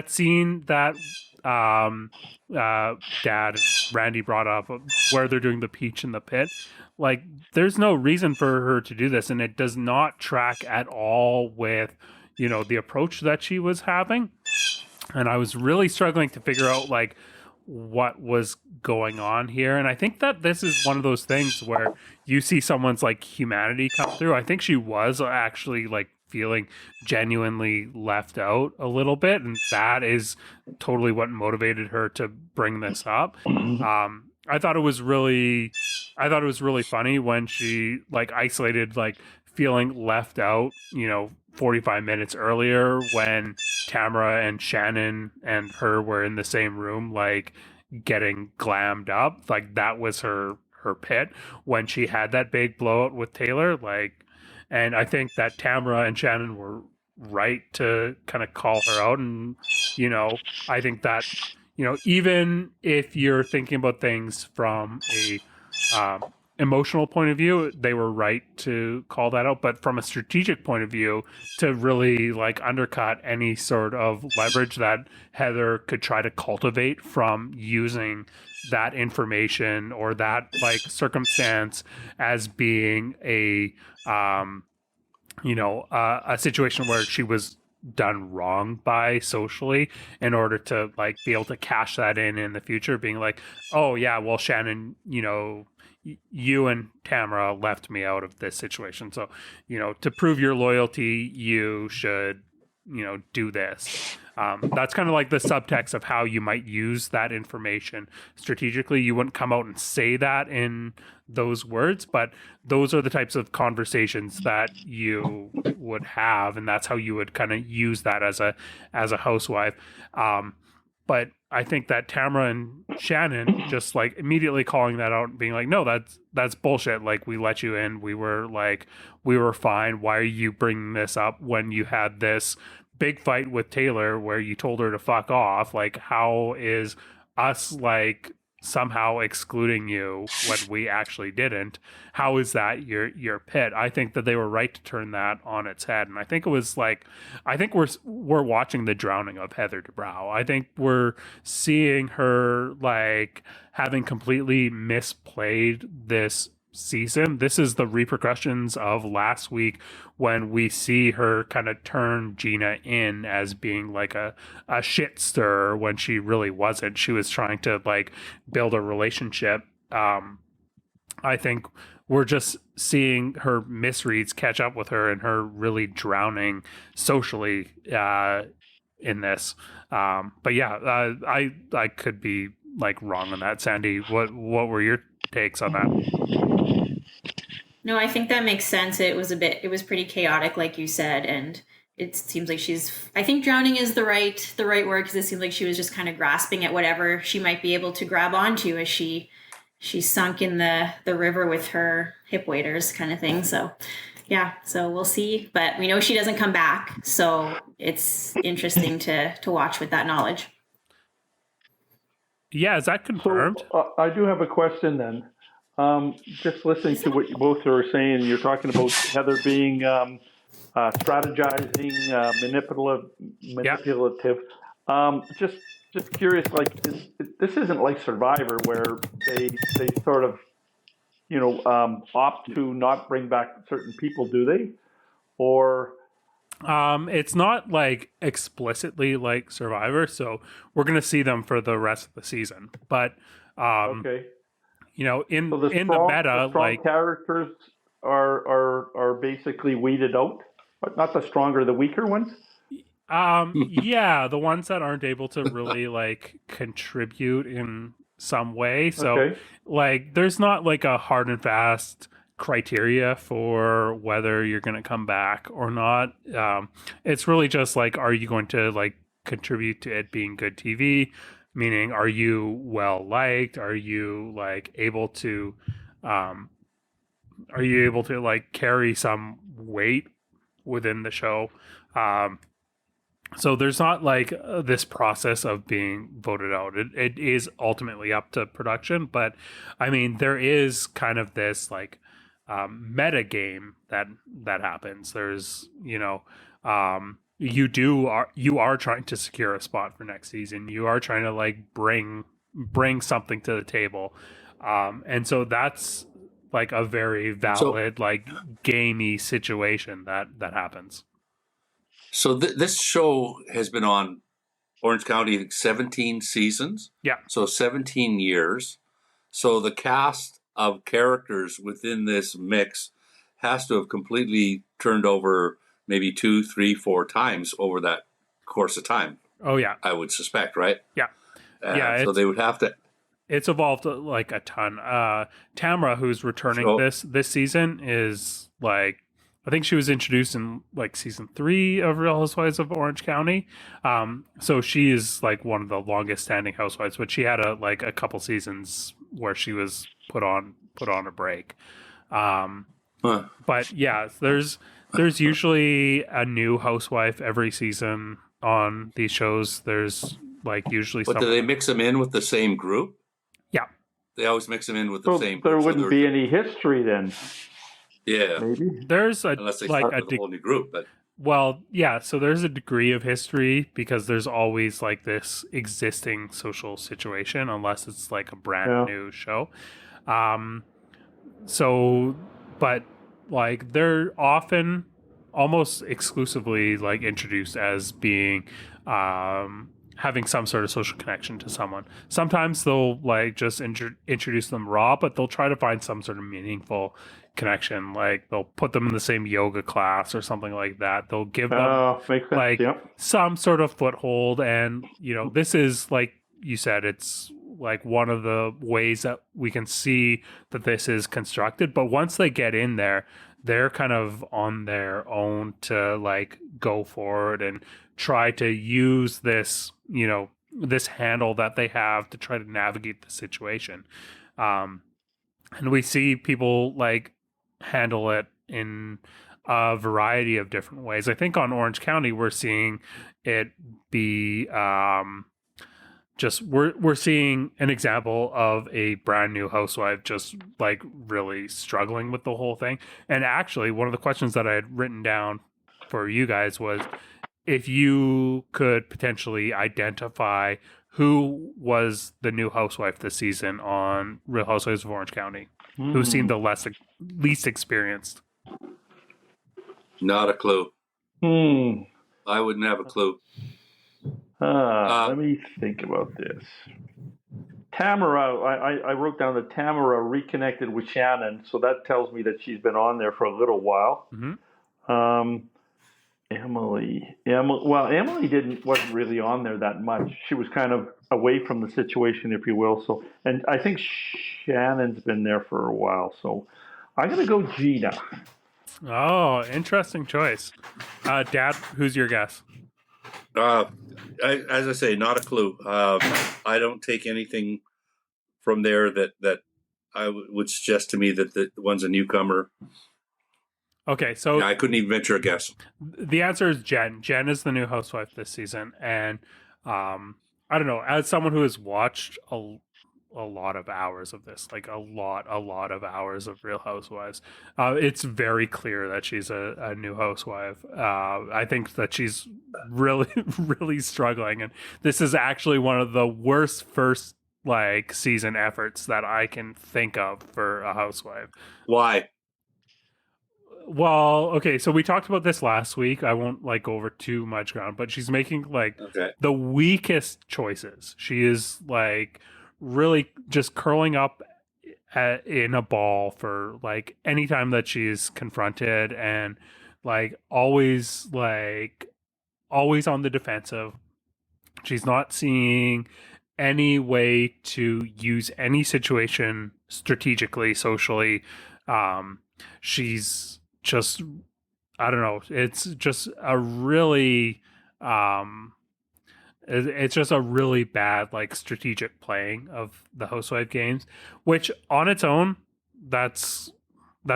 scene that Dad and Randy brought up, where they're doing the peach in the pit, like there's no reason for her to do this, and it does not track at all with, you know, the approach that she was having. And I was really struggling to figure out like what was going on here. And I think that this is one of those things where you see someone's like humanity come through. I think she was actually like feeling genuinely left out a little bit, and that is totally what motivated her to bring this up. I thought it was really funny when she like isolated, like feeling left out, you know, 45 minutes earlier when Tamra and Shannon and her were in the same room, like getting glammed up. Like that was her pit when she had that big blowout with Taylor. Like, and I think that Tamra and Shannon were right to kind of call her out. And, you know, I think that, even if you're thinking about things from a emotional point of view, they were right to call that out. But from a strategic point of view, to really like undercut any sort of leverage that Heather could try to cultivate from using that information or that like circumstance as being a situation where she was done wrong by socially, in order to like be able to cash that in the future, being like, oh yeah, well, Shannon, you and Tamara left me out of this situation, so to prove your loyalty, you should do this. That's kind of like the subtext of how you might use that information strategically. You wouldn't come out and say that in those words, but those are the types of conversations that you would have, and that's how you would kind of use that as a housewife. But I think that Tamara and Shannon just like immediately calling that out and being like, no, that's bullshit. Like, we let you in. We were fine. Why are you bringing this up when you had this big fight with Taylor where you told her to fuck off? Like, how is us like somehow excluding you when we actually didn't? How is that your pit? I think that they were right to turn that on its head, and I think it was like, I think we're watching the drowning of Heather Dubrow. I think we're seeing her like having completely misplayed this season. This is the repercussions of last week, when we see her kind of turn Gina in as being like a shit stir when she really wasn't. She was trying to like build a relationship. I think we're just seeing her misreads catch up with her, and her really drowning socially in this. But yeah, I could be like wrong on that. Sandy, what were your takes on that? No, I think that makes sense. It was pretty chaotic, like you said, and it seems like I think drowning is the right word, because it seems like she was just kind of grasping at whatever she might be able to grab onto as she sunk in the river with her hip waders, kind of thing. So yeah, so we'll see, but we know she doesn't come back, so it's interesting to watch with that knowledge. Yeah, is that confirmed? So, I do have a question then. Just listening to what you both are saying, you're talking about Heather being strategizing, manipulative. Just curious, like, this isn't like Survivor, where they sort of opt to not bring back certain people, do they? Or it's not like explicitly like Survivor, so we're gonna see them for the rest of the season. But okay. in So the meta, the strong like characters are basically weeded out, but not the stronger, the weaker ones. yeah, the ones that aren't able to really like contribute in some way. So Okay. like, there's not like a hard and fast criteria for whether you're going to come back or not. It's really just like, are you going to like contribute to it being good TV? Meaning, are you well liked? Are you like able to like carry some weight within the show? So there's not like this process of being voted out. It is ultimately up to production, but I mean, there is kind of this like meta game that happens. There's you are trying to secure a spot for next season. You are trying to like bring something to the table, and so that's like a very valid like gamey situation that happens. So this show has been on Orange County 17 seasons. Yeah. So 17 years. So the cast of characters within this mix has to have completely turned over maybe 2, 3, 4 times over that course of time. Oh yeah. I would suspect, right? Yeah. So they would have to. It's evolved like a ton. Tamara, who's returning this season, is like, I think she was introduced in like season 3 of Real Housewives of Orange County. So she is like one of the longest standing housewives, but she had a couple seasons where she was put on a break. But yeah, there's usually a new housewife every season on these shows. There's like usually But do they mix them in with the same group? Yeah. They always mix them in with the same group. There wouldn't be any history then. Yeah. Maybe. There's unless they start with a whole new group, but well, yeah, so there's a degree of history because there's always like this existing social situation unless it's like a brand new show. So but like they're often almost exclusively like introduced as being having some sort of social connection to someone. Sometimes they'll like just introduce them raw, but they'll try to find some sort of meaningful connection. Like they'll put them in the same yoga class or something like that. They'll give them like some sort of foothold. And, you know, this is like you said, it's like one of the ways that we can see that this is constructed. But once they get in there, they're kind of on their own to like go forward and try to use this, you know, this handle that they have to try to navigate the situation. And we see people like handle it in a variety of different ways. I think on Orange County, we're seeing it be just we're seeing an example of a brand new housewife just like really struggling with the whole thing. And actually, one of the questions that I had written down for you guys was if you could potentially identify who was the new housewife this season on Real Housewives of Orange County, who seemed the least experienced. Not a clue. I wouldn't have a clue. Let me think about this. Tamara, I wrote down that Tamara reconnected with Shannon, so that tells me that she's been on there for a little while. Emily wasn't really on there that much. She was kind of away from the situation, if you will. So, and I think Shannon's been there for a while. So, I'm gonna go Gina. Oh, interesting choice. Dad, who's your guess? As I say, not a clue. I don't take anything from there that I would suggest to me that the one's a newcomer. Okay, so I couldn't even venture a guess. The answer is Jen. Jen is the new housewife this season, and I don't know. As someone who has watched a lot of hours of this, like a lot of hours of Real Housewives, it's very clear that she's a new housewife. I think that she's really, really struggling, and this is actually one of the worst first like season efforts that I can think of for a housewife. Why? Well, okay, so we talked about this last week. I won't like go over too much ground, but she's making like the weakest choices. She is like really just curling up in a ball for like any time that she's confronted, and like always on the defensive. She's not seeing any way to use any situation strategically, socially. She's just, I don't know. It's just a really, it's just a really bad like strategic playing of the housewife games, which on its own, that's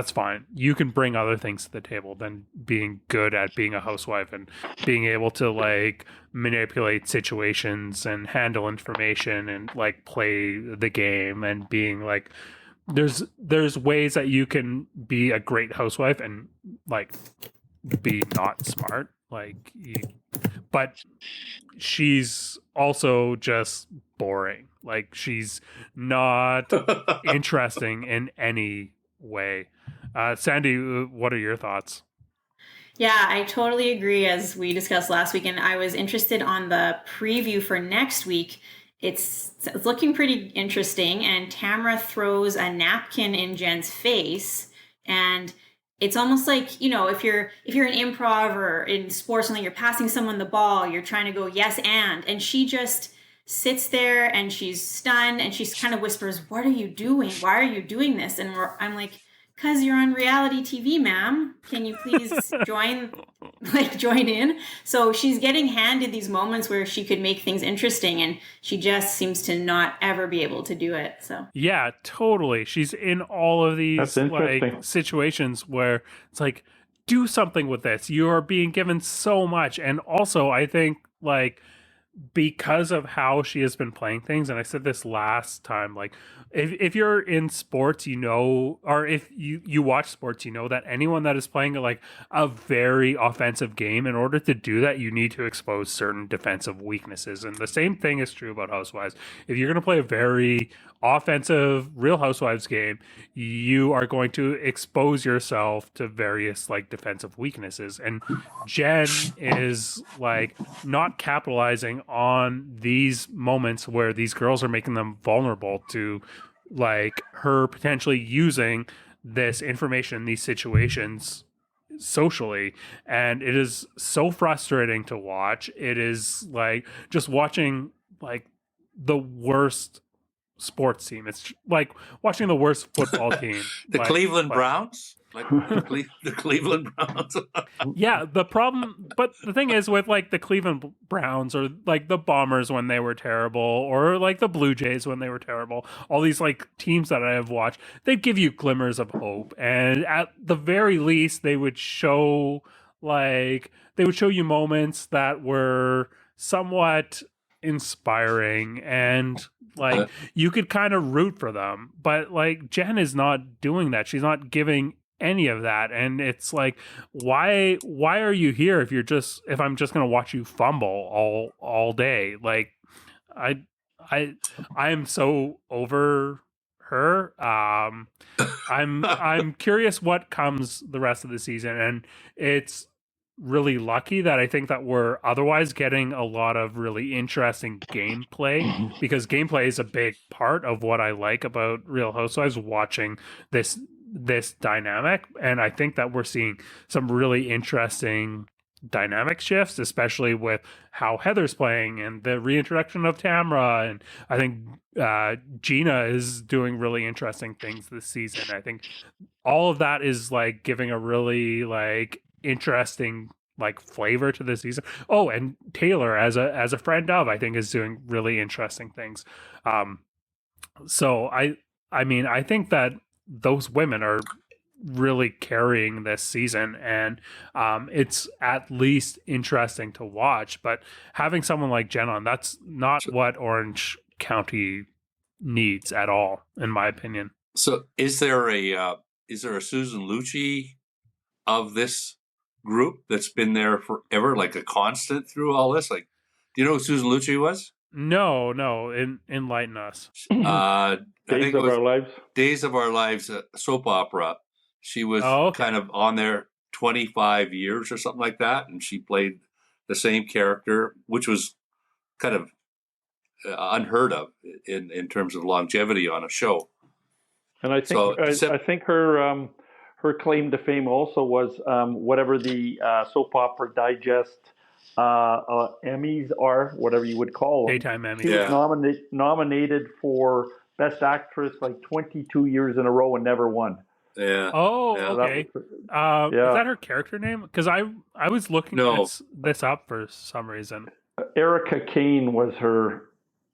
fine. You can bring other things to the table than being good at being a housewife and being able to like manipulate situations and handle information and like play the game and being like, there's ways that you can be a great housewife and like be not smart, like but she's also just boring. Like she's not interesting in any way. Sandy, what are your thoughts? Yeah, I totally agree. As we discussed last week, and I was interested on the preview for next week. It's looking pretty interesting, and Tamara throws a napkin in Jen's face, and it's almost like, you know, if you're in improv or in sports, something, you're passing someone the ball, you're trying to go yes and she just sits there and she's stunned and she's kind of whispers, "What are you doing? Why are you doing this?" And I'm like, "'Cause you're on reality TV, ma'am. Can you please join in?" So she's getting handed these moments where she could make things interesting, and she just seems to not ever be able to do it. So yeah, totally. She's in all of these like situations where it's like, do something with this. You are being given so much. And also I think like because of how she has been playing things, and I said this last time, like if you're in sports, or if you watch sports, that anyone that is playing like a very offensive game, in order to do that, you need to expose certain defensive weaknesses. And the same thing is true about Housewives. If you're going to play a very offensive Real Housewives game, you are going to expose yourself to various like defensive weaknesses. And Jen is like not capitalizing on these moments where these girls are making them vulnerable to like her potentially using this information in these situations socially. And it is so frustrating to watch. It is like just watching like the worst sports team. It's like watching the worst football team. The like, Cleveland Browns? Like the Cleveland Browns? Yeah, the problem, but the thing is with like the Cleveland Browns or like the Bombers when they were terrible, or like the Blue Jays when they were terrible, all these like teams that I have watched, they'd give you glimmers of hope. And at the very least, they would show you moments that were somewhat inspiring, and like you could kind of root for them. But like Jen is not doing that. She's not giving any of that. And it's like, why are you here if I'm just gonna watch you fumble all day? Like I am so over her. I'm curious what comes the rest of the season, and it's really lucky that I think that we're otherwise getting a lot of really interesting gameplay, because gameplay is a big part of what I like about Real Housewives, watching this dynamic. And I think that we're seeing some really interesting dynamic shifts, especially with how Heather's playing and the reintroduction of Tamra. And I think Gina is doing really interesting things this season. I think all of that is like giving a really like interesting like flavor to the season. Oh, and Taylor as a friend of, I think, is doing really interesting things. So I mean, I think that those women are really carrying this season, and it's at least interesting to watch. But having someone like Jen on, that's not what Orange County needs at all, in my opinion. So is there a Susan Lucci of this group that's been there forever, like a constant through all this? Like, do you know who Susan Lucci was? No, enlighten us. I think it was Our Lives. Days of Our Lives, soap opera. She was kind of on there 25 years or something like that, and she played the same character, which was kind of unheard of in terms of longevity on a show. And I think I think her claim to fame also was whatever the soap opera digest Emmys are, whatever you would call them. Daytime Emmys. She was nominated for Best Actress like 22 years in a row and never won. Yeah. Oh, okay. Is that her character name? Because I was looking this up for some reason. Erica Kane was her.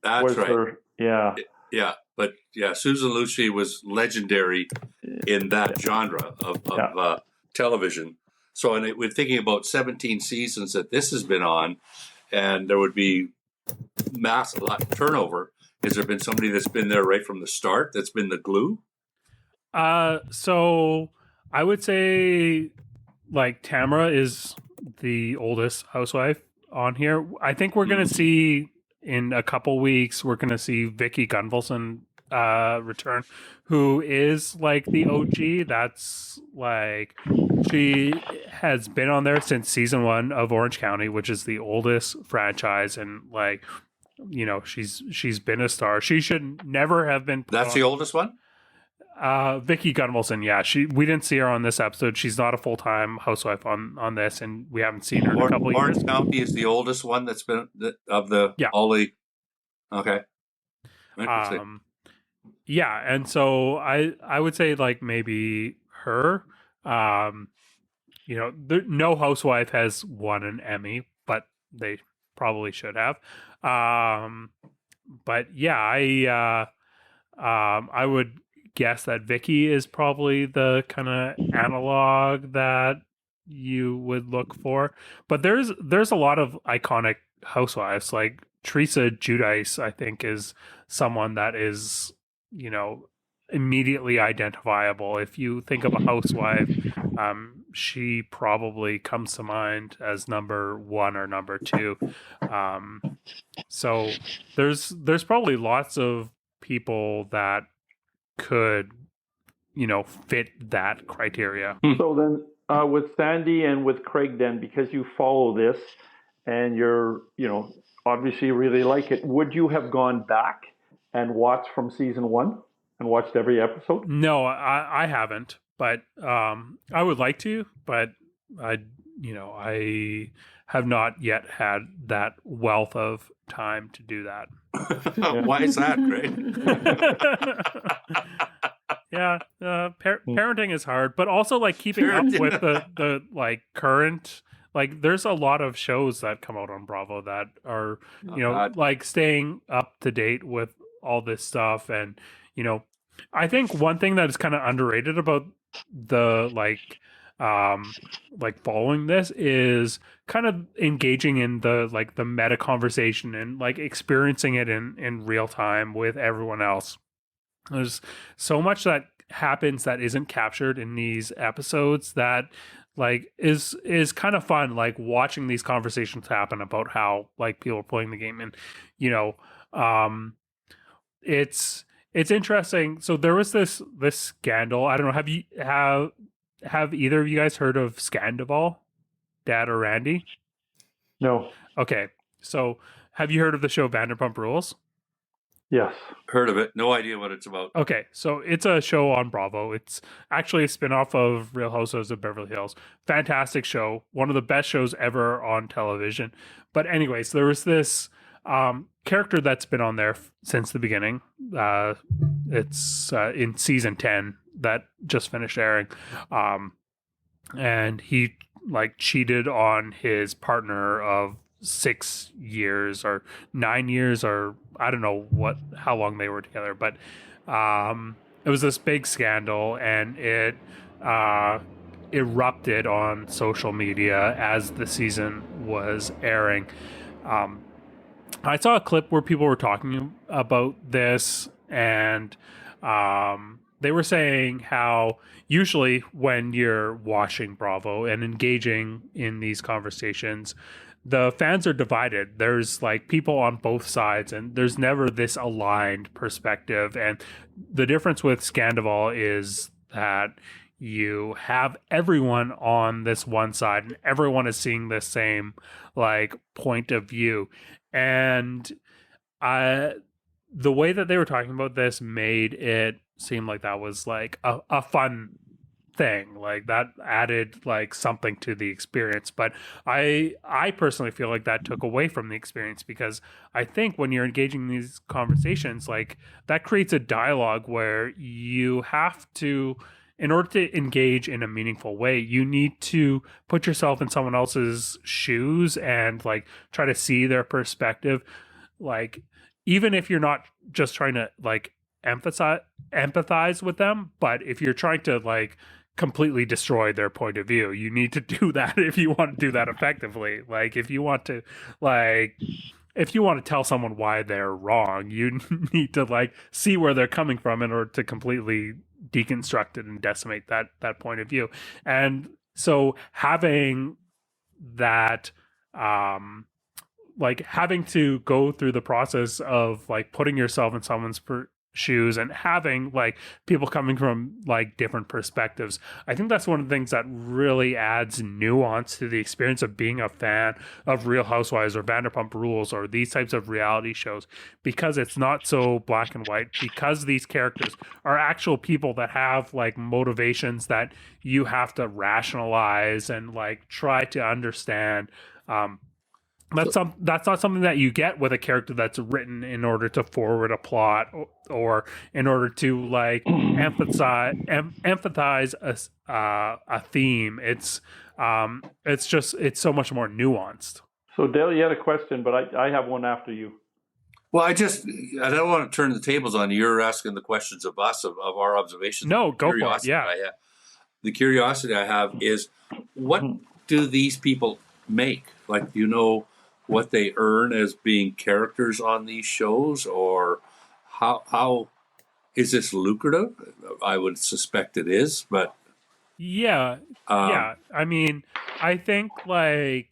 That's right. Her, yeah. Yeah, but Susan Lucci was legendary in that genre of television. So, and we're thinking about 17 seasons that this has been on, and there would be massive turnover. Has there been somebody that's been there right from the start that's been the glue? So I would say like Tamra is the oldest housewife on here. I think we're going to see in a couple weeks, we're going to see Vicky Gunvalson return, who is like the OG. That's like, she has been on there since season 1 of Orange County, which is the oldest franchise. And like, she's been a star. She should never have been. That's the oldest one? Vicky Gunvalson, yeah. We didn't see her on this episode. She's not a full-time housewife on this, and we haven't seen her in a couple of years. Orange County is the oldest one that's been all the. Okay. Yeah, and so I would say like maybe her. No housewife has won an Emmy, but they probably should have. But yeah, I would guess that Vicky is probably the kind of analog that you would look for. But there's a lot of iconic Housewives. Like Teresa Giudice, I think, is someone that is, you know, immediately identifiable. If you think of a housewife, she probably comes to mind as number one or number two. So there's probably lots of people that could, you know, fit that criteria. So then, with Sandy and with Craig, then, because you follow this and you're, you know, obviously really like it, would you have gone back and watched from season 1 and watched every episode? No, I haven't, but I would like to, but I have not yet had that wealth of time to do that. Why is that, Craig? Yeah, parenting is hard, but also like keeping up with the like current, like there's a lot of shows that come out on Bravo that are, you know, like staying up to date with all this stuff. And, you know, I think one thing that is kind of underrated about the like following this is kind of engaging in the like the meta conversation and like experiencing it in real time with everyone else. There's so much that happens that isn't captured in these episodes that like is kind of fun, like watching these conversations happen about how like people are playing the game. And, you know, it's interesting. So there was this scandal. I don't know, have either of you guys heard of Scandival, Dad or Randy? No. Okay, so have you heard of the show Vanderpump Rules? Yes. Heard of it. No idea what it's about. Okay, so it's a show on Bravo. It's actually a spinoff of Real Housewives of Beverly Hills. Fantastic show. One of the best shows ever on television. But anyways, there was this character that's been on there since the beginning. It's in season 10 that just finished airing. And he like cheated on his partner of 6 years or 9 years, or I don't know how long they were together, but it was this big scandal, and it erupted on social media as the season was airing. I saw a clip where people were talking about this, and they were saying how usually when you're watching Bravo and engaging in these conversations, the fans are divided. There's like people on both sides, and there's never this aligned perspective. And the difference with Scandival is that you have everyone on this one side, and everyone is seeing the same like point of view. And the way that they were talking about this made it seem like that was like a fun thing, like that added like something to the experience. But I personally feel like that took away from the experience, because I think when you're engaging in these conversations, like that creates a dialogue where you have to, in order to engage in a meaningful way, you need to put yourself in someone else's shoes and like try to see their perspective. Like, even if you're not just trying to like empathize with them, but if you're trying to like completely destroy their point of view, you need to do that if you want to do that effectively. Like if you want to tell someone why they're wrong, you need to like see where they're coming from in order to completely deconstruct it and decimate that point of view. And so having that like having to go through the process of like putting yourself in someone's shoes and having like people coming from like different perspectives, I think that's one of the things that really adds nuance to the experience of being a fan of Real Housewives or Vanderpump Rules or these types of reality shows, because it's not so black and white, because these characters are actual people that have like motivations that you have to rationalize and like try to understand. That's not something that you get with a character that's written in order to forward a plot or in order to like empathize a theme. It's so much more nuanced. So Dale, you had a question, but I have one after you. Well, I don't want to turn the tables on you. You're asking the questions of us, of our observations. No, go for it. Yeah. The curiosity I have is, what do these people make? Like, you know, what they earn as being characters on these shows, or how is this lucrative? I would suspect it is, but Yeah. Yeah. I mean, I think I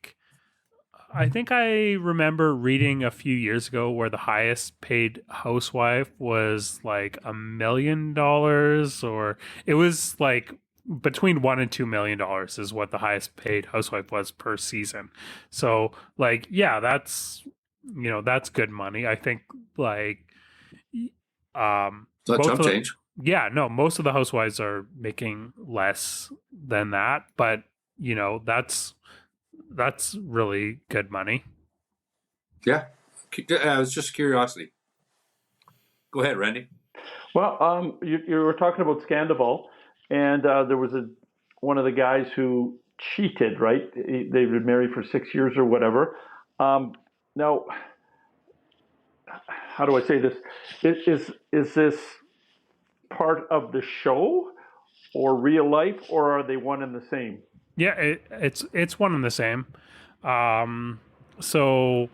remember reading a few years ago where the highest paid housewife was like $1 million, or it was like between $1 and $2 million is what the highest paid housewife was per season. So like, yeah, that's that's good money. I think like that's both chump of change. yeah, no, most of the housewives are making less than that, but that's really good money. Yeah, it was just curiosity. Go ahead, Randy. Well, you were talking about Scandival, and there was one of the guys who cheated, right? They've been married for 6 years or whatever. Now, how do I say this? Is this part of the show or real life, or are they one and the same? Yeah, it's one and the same. So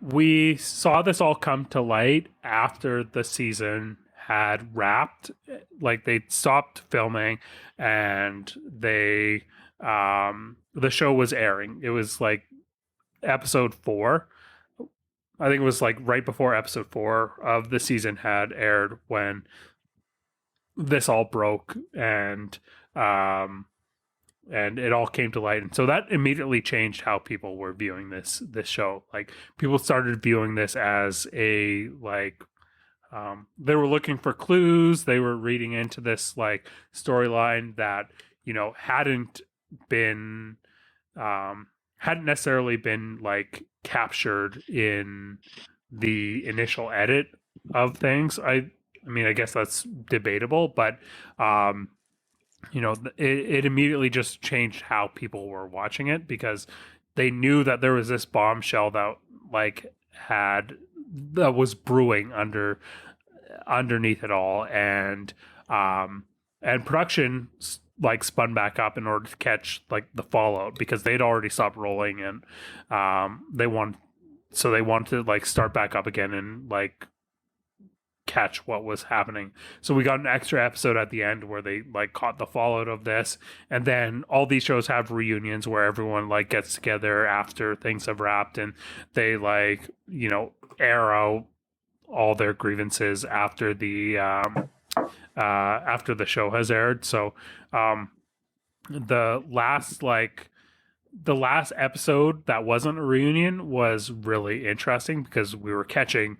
we saw this all come to light after the season had wrapped. Like they stopped filming, and the show was airing. It was like episode 4. I think it was like right before episode 4 of the season had aired when this all broke, and it all came to light. And so that immediately changed how people were viewing this show. Like people started viewing this as a like they were looking for clues. They were reading into this like storyline that hadn't been hadn't necessarily been like captured in the initial edit of things. I mean, I guess that's debatable, but it immediately just changed how people were watching it, because they knew that there was this bombshell that was brewing underneath it all, and production like spun back up in order to catch like the fallout, because they'd already stopped rolling, and they wanted to like start back up again and like catch what was happening. So we got an extra episode at the end where they like caught the fallout of this. And then all these shows have reunions where everyone like gets together after things have wrapped, and they like air out all their grievances after the show has aired. So the last episode that wasn't a reunion was really interesting, because we were catching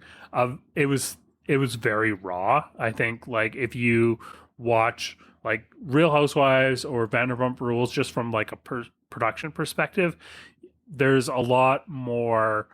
it was very raw. I think like if you watch like Real Housewives or Vanderpump Rules just from like a production perspective, there's a lot more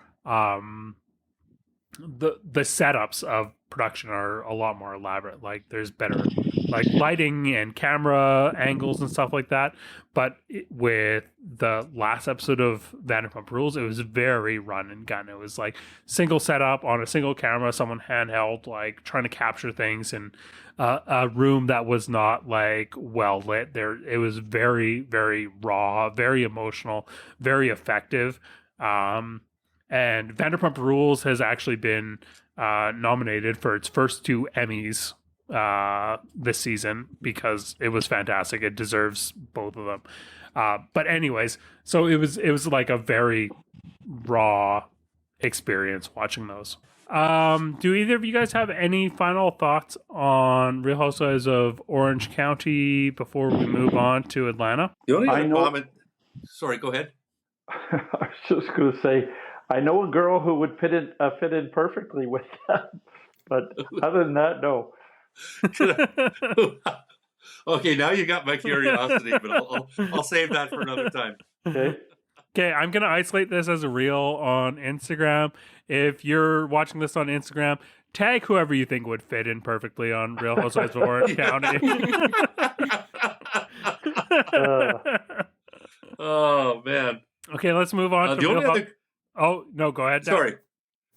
the setups of production are a lot more elaborate. Like there's better like lighting and camera angles and stuff like that. But with the last episode of Vanderpump Rules, it was very run and gun. It was like single setup on a single camera, someone handheld, like trying to capture things in a room that was not like well lit. It was very, very raw, very emotional, very effective. And Vanderpump Rules has actually been nominated for its first 2 Emmys this season, because it was fantastic. It deserves both of them. But anyways, so it was like a very raw experience watching those. Do either of you guys have any final thoughts on Real Housewives of Orange County before we move on to Atlanta? The only other comment. Sorry, go ahead. I was just going to say, I know a girl who would fit in perfectly with that, but other than that, no. Okay, now you got my curiosity, but I'll save that for another time. Okay, I'm going to isolate this as a reel on Instagram. If you're watching this on Instagram, tag whoever you think would fit in perfectly on Real Housewives of Orange County. Oh, man. Okay, let's move on to Oh, no, go ahead. Sorry.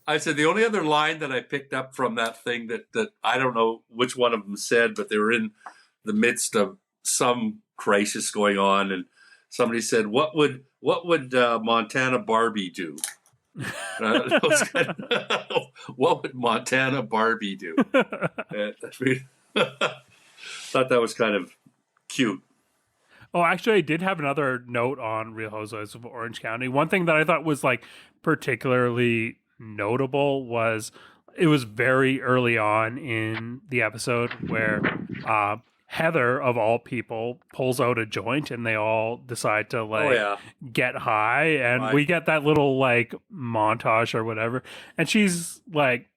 I said the only other line that I picked up from that thing that I don't know which one of them said, but they were in the midst of some crisis going on, and somebody said, "What would Montana Barbie do?" What would Montana Barbie do? Thought that was kind of cute. Oh, actually, I did have another note on Real Housewives of Orange County. One thing that I thought was like particularly notable was it was very early on in the episode where Heather, of all people, pulls out a joint and they all decide to like get high, and we get that little like montage or whatever. And she's like,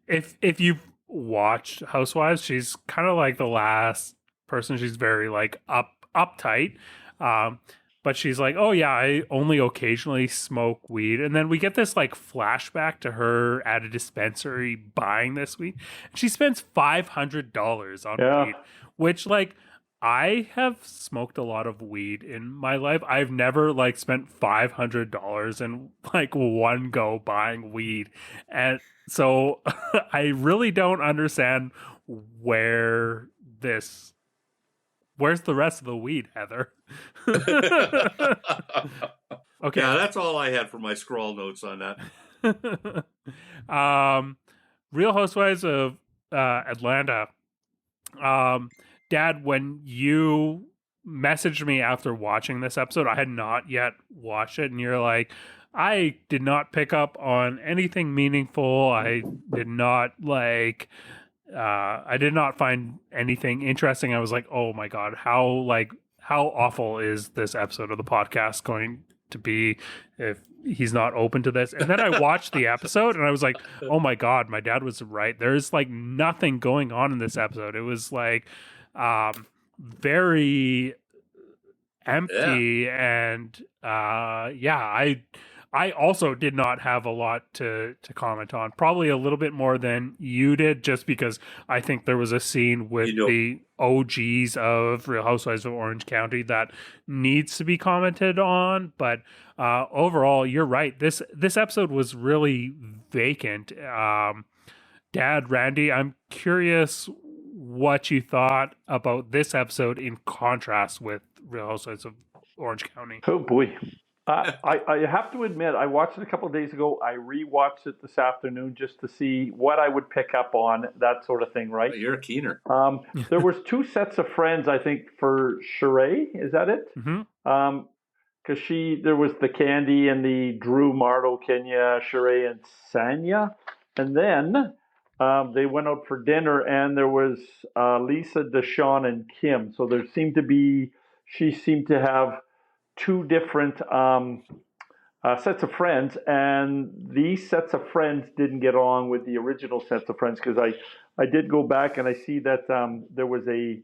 if you've watched Housewives, she's kind of like the last person. She's very like uptight. But she's like, oh yeah, I only occasionally smoke weed. And then we get this like flashback to her at a dispensary buying this weed. She spends $500 on weed, which like I have smoked a lot of weed in my life. I've never like spent $500 in like one go buying weed. And so I really don't understand where's the rest of the weed, Heather? Okay. Yeah, that's all I had for my scroll notes on that. Real Housewives of Atlanta. Dad, when you messaged me after watching this episode, I had not yet watched it, and you're like, I did not pick up on anything meaningful. I did not find anything interesting. I was like, oh my God, how awful is this episode of the podcast going to be if he's not open to this? And then I watched the episode and I was like, oh my God, my dad was right. There's like nothing going on in this episode. It was like very empty. And I also did not have a lot to comment on, probably a little bit more than you did, just because I think there was a scene with the OGs of Real Housewives of Orange County that needs to be commented on. But overall, you're right. This episode was really vacant. Dad, Randy, I'm curious what you thought about this episode in contrast with Real Housewives of Orange County. Oh boy. I have to admit, I watched it a couple of days ago. I rewatched it this afternoon just to see what I would pick up on, that sort of thing, right? You're a keener. There was two sets of friends, I think, for Sheree. Is that it? Mm-hmm. Because there was the Candy and the Drew, Marlo, Kenya, Sheree, and Sanya. And then they went out for dinner, and there was Lisa, Deshawn, and Kim. So she seemed to have two different sets of friends, and these sets of friends didn't get along with the original sets of friends, because I did go back and I see that there was a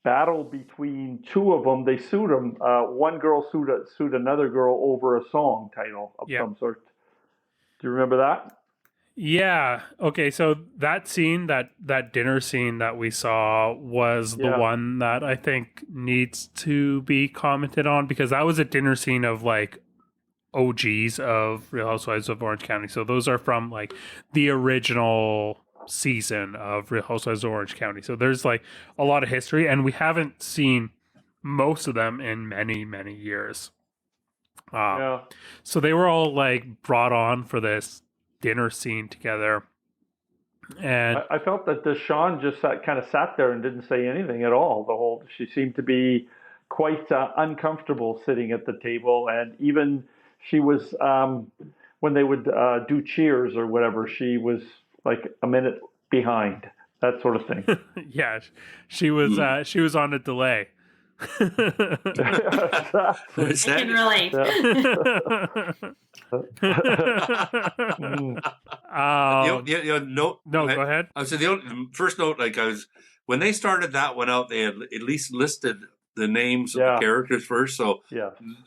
battle between two of them. They sued them. One girl sued another girl over a song title of some sort. Do you remember that? Yeah. Okay. So that scene, that dinner scene that we saw was the one that I think needs to be commented on, because that was a dinner scene of like OGs of Real Housewives of Orange County. So those are from like the original season of Real Housewives of Orange County. So there's like a lot of history, and we haven't seen most of them in many, many years. So they were all like brought on for this dinner scene together, and I felt that Deshawn just kind of sat there and didn't say anything at all. She seemed to be quite uncomfortable sitting at the table, and even she was when they would do cheers or whatever, she was like a minute behind, that sort of thing. Yeah, she was on a delay. I can relate. Go ahead. I said the first note, when they started that one out, they had at least listed the names of the characters first. So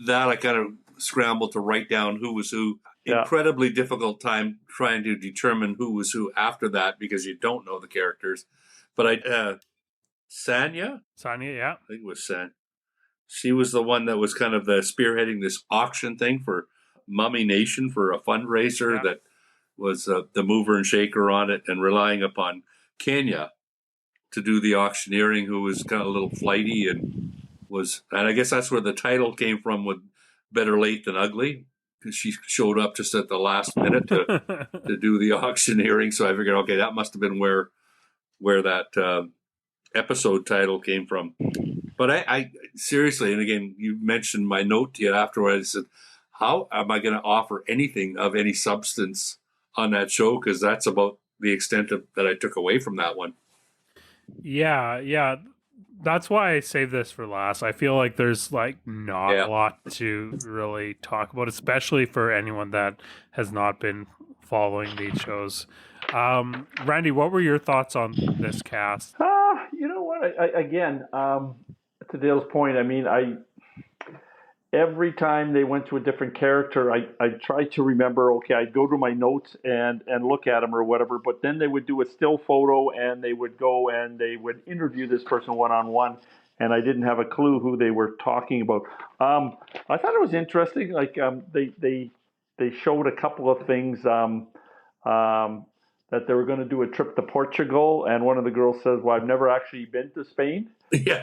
that I kind of scrambled to write down who was who. Incredibly difficult time trying to determine who was who after that, because you don't know the characters. But Sanya, yeah, I think it was Sanya. She was the one that was kind of spearheading this auction thing for Mummy Nation, for a fundraiser that was the mover and shaker on it, and relying upon Kenya to do the auctioneering, who was kind of a little flighty and I guess that's where the title came from, with Better Late Than Ugly, because she showed up just at the last minute to do the auctioneering. So I figured, okay, that must have been where that episode title came from. But I seriously, and again, you mentioned my note to you afterwards. I said, how am I going to offer anything of any substance on that show? Because that's about the extent that I took away from that one. Yeah. That's why I saved this for last. I feel like there's like not a lot to really talk about, especially for anyone that has not been following these shows. Randy, what were your thoughts on this cast? You know what? Again, to Dale's point, I mean, every time they went to a different character, I tried to remember, okay, I'd go to my notes and look at them or whatever, but then they would do a still photo and they would go and they would interview this person one-on-one, and I didn't have a clue who they were talking about. I thought it was interesting. Like they showed a couple of things that they were going to do a trip to Portugal, and one of the girls says, well, I've never actually been to Spain. Yeah.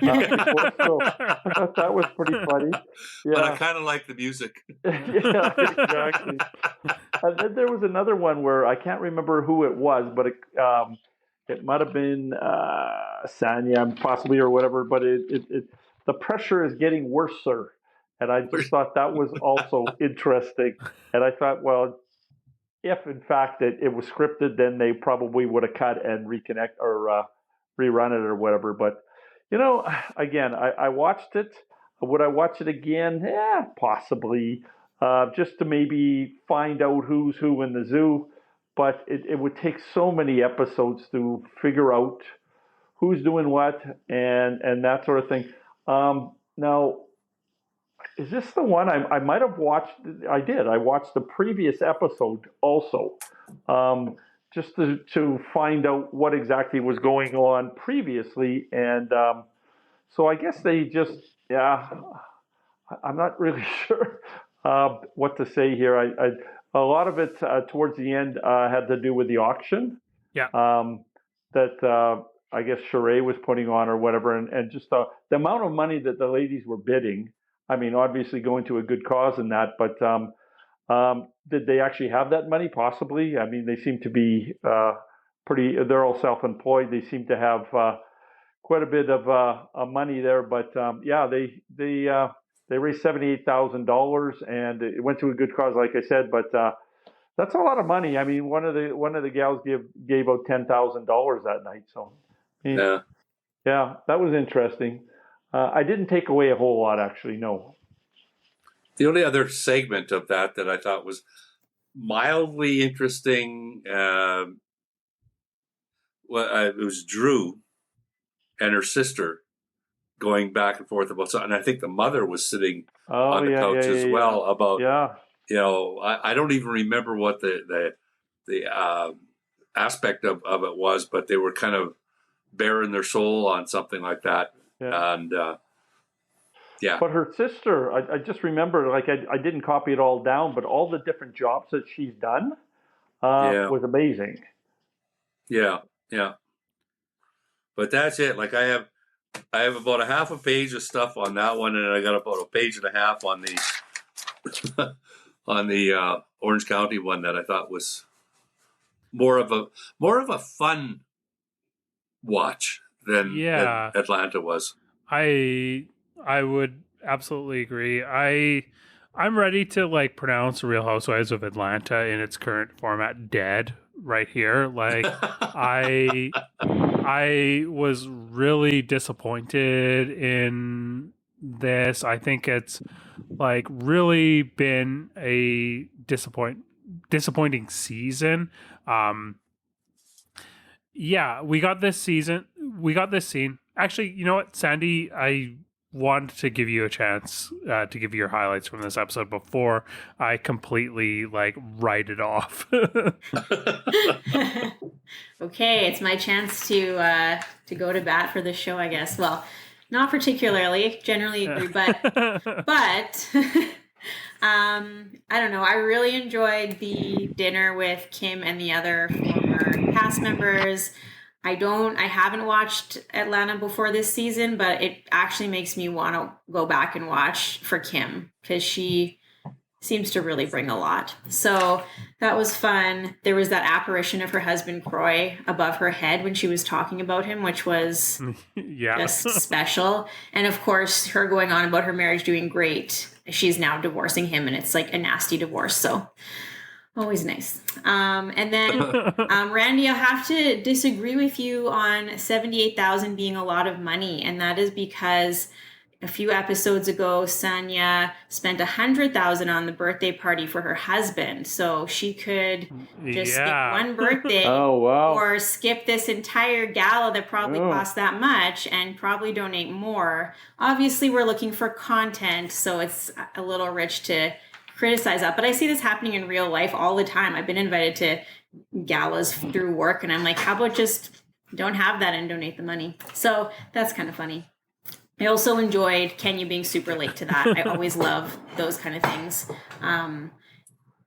So I thought that was pretty funny. Yeah. But I kind of like the music. Yeah, exactly. And then there was another one where I can't remember who it was, but it might have been Sanya possibly or whatever, but the pressure is getting worse, sir. And I just thought that was also interesting. And I thought, well, if in fact it was scripted, then they probably would have cut and reconnect or rerun it or whatever. But, you know, again, I watched it. Would I watch it again? Yeah, possibly. Just to maybe find out who's who in the zoo. But it would take so many episodes to figure out who's doing what and that sort of thing. Now, is this the one I might have watched? I did. I watched the previous episode also, just to find out what exactly was going on previously. And so I guess they just, I'm not really sure what to say here. A lot of it towards the end had to do with the auction. Yeah. That I guess Sheree was putting on or whatever, and just the amount of money that the ladies were bidding. I mean, obviously going to a good cause in that, but did they actually have that money? Possibly. I mean, they seem to be they're all self-employed. They seem to have quite a bit of money there, but they raised $78,000 and it went to a good cause, like I said, but that's a lot of money. I mean, one of the gals gave out $10,000 that night. So, I mean, yeah, that was interesting. I didn't take away a whole lot, actually, no. The only other segment of that I thought was mildly interesting, it was Drew and her sister going back and forth about something. And I think the mother was sitting on the couch as well about, you know, I don't even remember what the aspect of it was, but they were kind of bearing their soul on something like that. Yeah. And But her sister, I just remember, like I didn't copy it all down, but all the different jobs that she's done was amazing. Yeah. But that's it. Like I have about a half a page of stuff on that one, and I got about a page and a half on the on the Orange County one that I thought was more of a fun watch than Atlanta was. I would absolutely agree. I'm ready to like pronounce Real Housewives of Atlanta in its current format dead right here. Like I was really disappointed in this. I think it's like really been a disappointing season. We got this season. We got this scene. Actually, you know what, Sandy, I wanted to give you a chance to give your highlights from this episode before I completely like write it off. Okay, it's my chance to go to bat for this show, I guess. Well, not particularly, generally agree, but I don't know. I really enjoyed the dinner with Kim and the other former cast members. I haven't watched Atlanta before this season, but it actually makes me want to go back and watch for Kim because she seems to really bring a lot. So that was fun. There was that apparition of her husband Croy above her head when she was talking about him, which was just special. And of course, her going on about her marriage doing great. She's now divorcing him, and it's like a nasty divorce. So always nice. And then, Randy, I'll have to disagree with you on 78,000 being a lot of money. And that is because a few episodes ago, Sanya spent 100,000 on the birthday party for her husband. So she could just skip one birthday or skip this entire gala that probably cost that much and probably donate more. Obviously, we're looking for content, so it's a little rich to criticize that. But I see this happening in real life all the time. I've been invited to galas through work, and I'm like, how about just don't have that and donate the money? So that's kind of funny. I also enjoyed Kenya being super late to that. I always love those kind of things.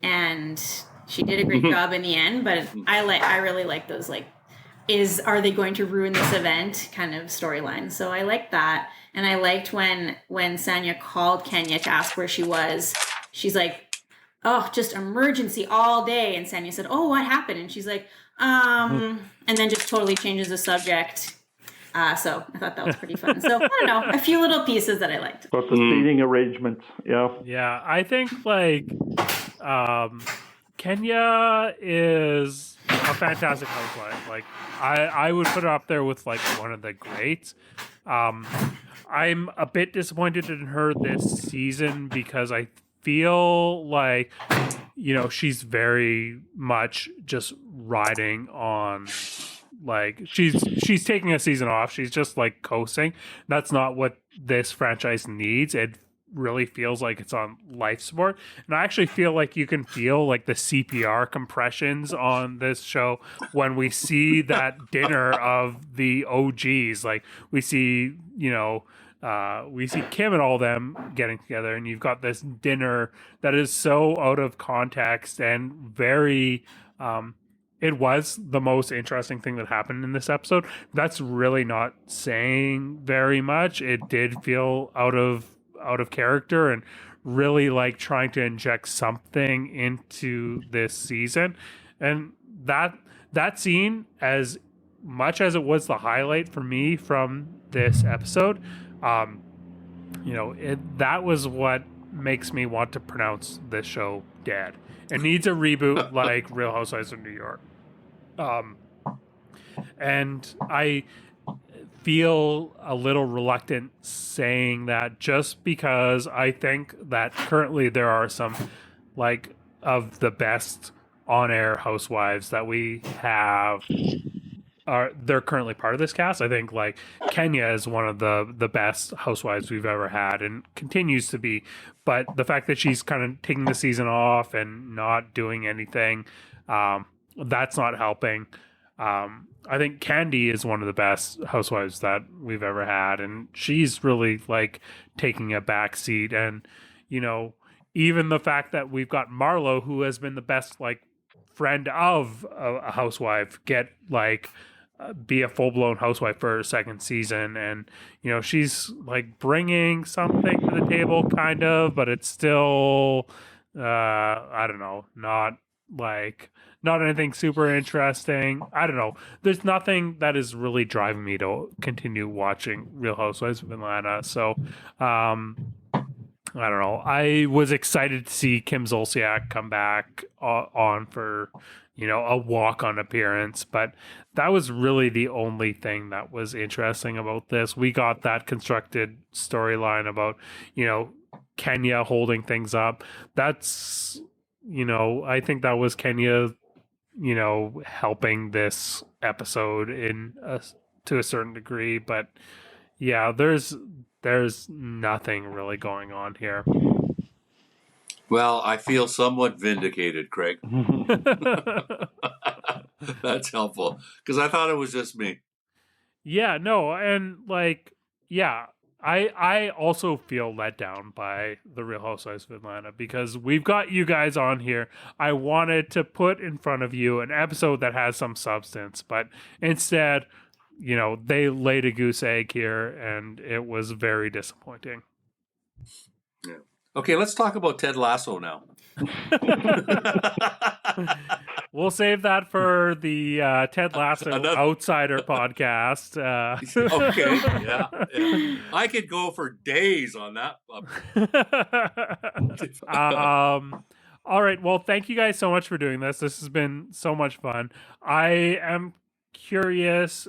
And she did a great job in the end, but I really like those, like, are they going to ruin this event kind of storyline. So I liked that. And I liked when Sanya called Kenya to ask where she was. She's like, oh, just emergency all day. And Sanya said, oh, what happened? And she's like, and then just totally changes the subject. So I thought that was pretty fun. So I don't know, a few little pieces that I liked. About the seating arrangement, Yeah, I think like Kenya is a fantastic housewife. Like I would put her up there with like one of the greats. I'm a bit disappointed in her this season because I feel like, you know, she's very much just riding on, like she's taking a season off. She's just like coasting. That's not what this franchise needs. It really feels like it's on life support. And I actually feel like you can feel like the CPR compressions on this show when we see that dinner of the OGs. Like we see, you know, we see Kim and all them getting together, and you've got this dinner that is so out of context and very it was the most interesting thing that happened in this episode. That's really not saying very much. It did feel out of character and really like trying to inject something into this season. And that scene, as much as it was the highlight for me from this episode, you know, that was what makes me want to pronounce this show dead. It needs a reboot like Real Housewives of New York. And I feel a little reluctant saying that just because I think that currently there are some like of the best on-air housewives that we have they're currently part of this cast. I think like Kenya is one of the best housewives we've ever had and continues to be. But the fact that she's kind of taking the season off and not doing anything, that's not helping. I think Candy is one of the best housewives that we've ever had, and she's really like taking a back seat. And, you know, even the fact that we've got Marlo, who has been the best like friend of a housewife, get like be a full-blown housewife for her second season. And, you know, she's like bringing something to the table kind of, but it's still I don't know, not anything super interesting. I don't know. There's nothing that is really driving me to continue watching Real Housewives of Atlanta. So I don't know. I was excited to see Kim Zolciak come back on for, you know, a walk-on appearance, but that was really the only thing that was interesting about this. We got that constructed storyline about, you know, Kenya holding things up. That's, you know, I think that was Kenya, you know, helping this episode to a certain degree. But yeah, there's nothing really going on here. Well, I feel somewhat vindicated, Craig. That's helpful, because I thought it was just me. Yeah, no, and like, yeah, I also feel let down by the Real Housewives of Atlanta because we've got you guys on here. I wanted to put in front of you an episode that has some substance, but instead, you know, they laid a goose egg here, and it was very disappointing. Yeah. Okay, let's talk about Ted Lasso now. We'll save that for the Ted Lasso Outsider podcast. Okay, yeah. I could go for days on that. All right. Well, thank you guys so much for doing this. This has been so much fun. I am curious.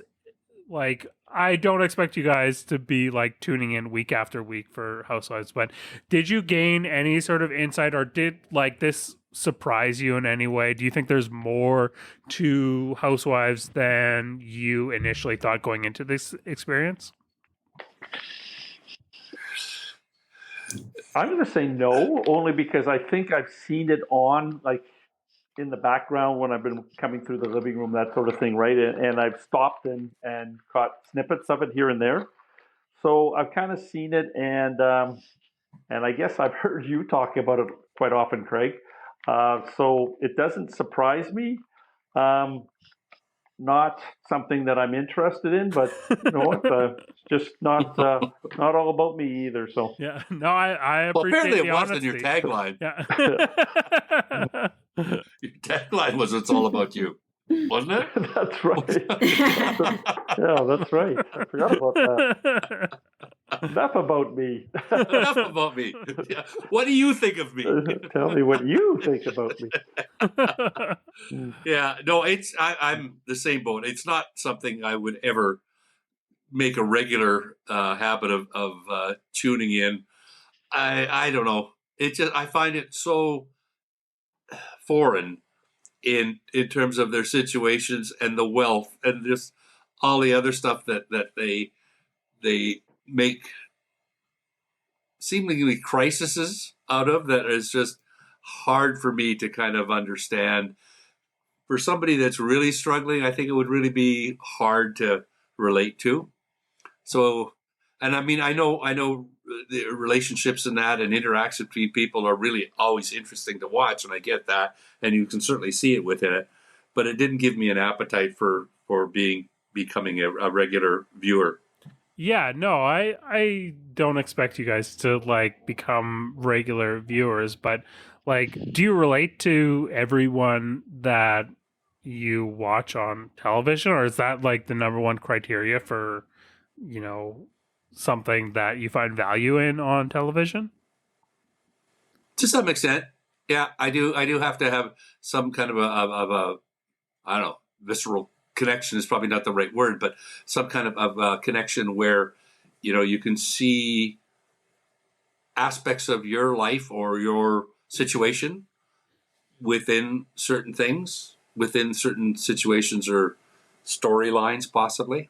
Like, I don't expect you guys to be like tuning in week after week for Housewives, but did you gain any sort of insight, or did like this surprise you in any way? Do you think there's more to Housewives than you initially thought going into this experience? I'm going to say no, only because I think I've seen it on like in the background when I've been coming through the living room, that sort of thing, right? And I've stopped and caught snippets of it here and there. So I've kind of seen it, and I guess I've heard you talk about it quite often, Craig. So it doesn't surprise me. Not something that I'm interested in, but you know, it's just not all about me either. So yeah, no, I appreciate well, apparently the it wasn't honesty. your tagline. Yeah. Your tagline was "It's all about you," wasn't it? That's right. Yeah, that's right. I forgot about that. Enough about me. Enough about me. Yeah. What do you think of me? Tell me what you think about me. Yeah, no, I'm the same boat. It's not something I would ever make a regular habit of tuning in. I don't know. I find it so foreign in terms of their situations and the wealth and just all the other stuff that they make seemingly crises out of, that is just hard for me to kind of understand. For somebody that's really struggling, I think it would really be hard to relate to. So, and I mean, I know the relationships and that and interactions between people are really always interesting to watch, and I get that, and you can certainly see it within it. But it didn't give me an appetite for becoming a regular viewer. Yeah, no, I don't expect you guys to like become regular viewers, but like, do you relate to everyone that you watch on television, or is that like the number one criteria for, you know, something that you find value in on television? To some extent, yeah, I do have to have some kind of a I don't know, visceral connection is probably not the right word, but some kind of connection where, you know, you can see aspects of your life or your situation within certain things, within certain situations or storylines, possibly.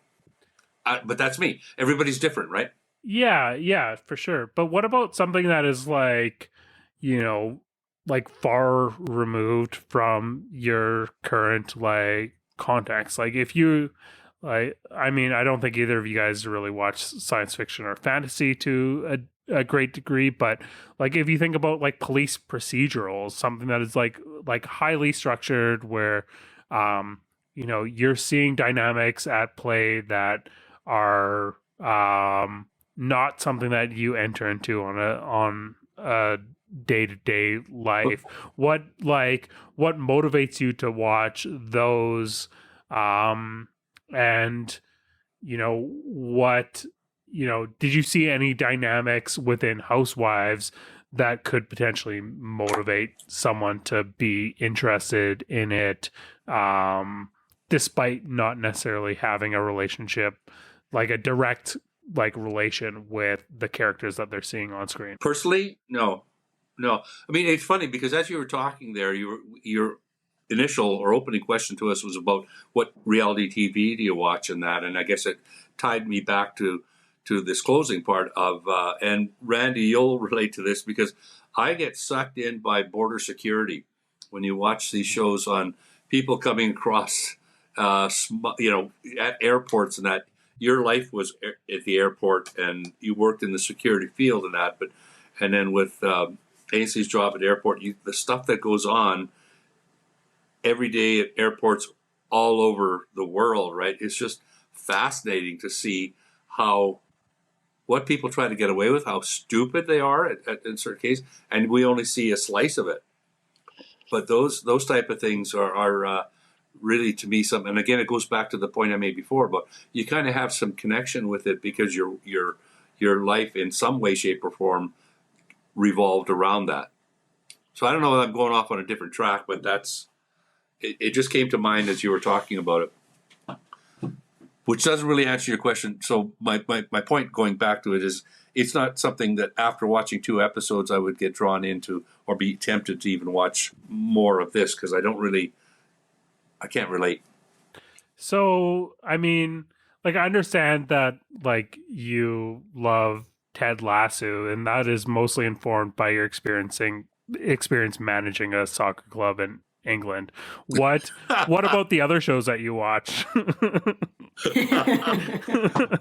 But that's me. Everybody's different, right? Yeah, for sure. But what about something that is like, you know, like far removed from your current like context? Like if you like, I mean, I don't think either of you guys really watch science fiction or fantasy to a great degree, but like if you think about like police procedurals, something that is like highly structured where you know, you're seeing dynamics at play that are not something that you enter into on a day-to-day life. What motivates you to watch those, and you know, what, you know, did you see any dynamics within Housewives that could potentially motivate someone to be interested in it, despite not necessarily having a relationship, like a direct like relation with the characters that they're seeing on screen? Personally, no. I mean, it's funny because as you were talking there, your initial or opening question to us was about what reality TV do you watch and that, and I guess it tied me back to this closing part of, and Randy, you'll relate to this because I get sucked in by border security when you watch these shows on people coming across, you know, at airports and that. Your life was at the airport and you worked in the security field and that, and then with Ainsley's job at the airport, the stuff that goes on every day at airports all over the world, right? It's just fascinating to see how what people try to get away with, how stupid they are in certain cases, and we only see a slice of it. But those type of things are really, to me, something. And again, it goes back to the point I made before, but you kind of have some connection with it because your life in some way, shape, or form revolved around that. So I don't know if I'm going off on a different track, but it just came to mind as you were talking about it, which doesn't really answer your question. So my point going back to it is, it's not something that after watching 2 episodes I would get drawn into or be tempted to even watch more of this, because I can't relate. So, I mean, like, I understand that, like, you love Ted Lasso, and that is mostly informed by your experience managing a soccer club in England. What about the other shows that you watch? Well,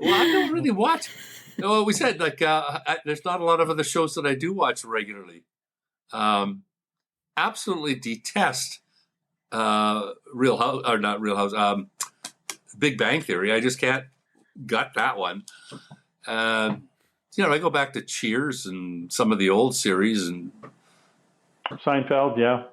I don't really watch. Well, we said, like, there's not a lot of other shows that I do watch regularly. Absolutely detest Real House, or not Real House, Big Bang Theory. I just can't gut that one. I go back to Cheers and some of the old series and Seinfeld, yeah.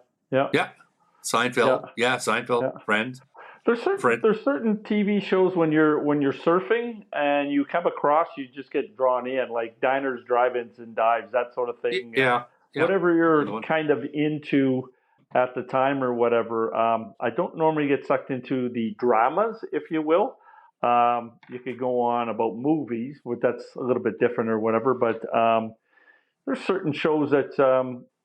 Seinfeld, Seinfeld, Yeah. Friends. There's certain TV shows when you're surfing and you come across, you just get drawn in, like diners, drive-ins, and dives, that sort of thing. Yeah. Whatever you're kind of into at the time or whatever. I don't normally get sucked into the dramas, if you will. You could go on about movies, but that's a little bit different or whatever. But there's certain shows that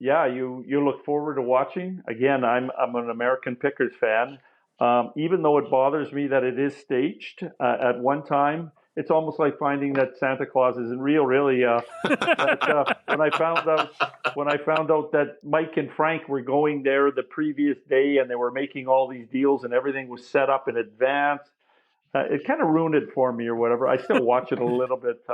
you look forward to watching. Again, I'm an American Pickers fan. Even though it bothers me that it is staged at one time, it's almost like finding that Santa Claus isn't real. Really, when I found out that Mike and Frank were going there the previous day and they were making all these deals and everything was set up in advance, it kind of ruined it for me or whatever. I still watch it a little bit,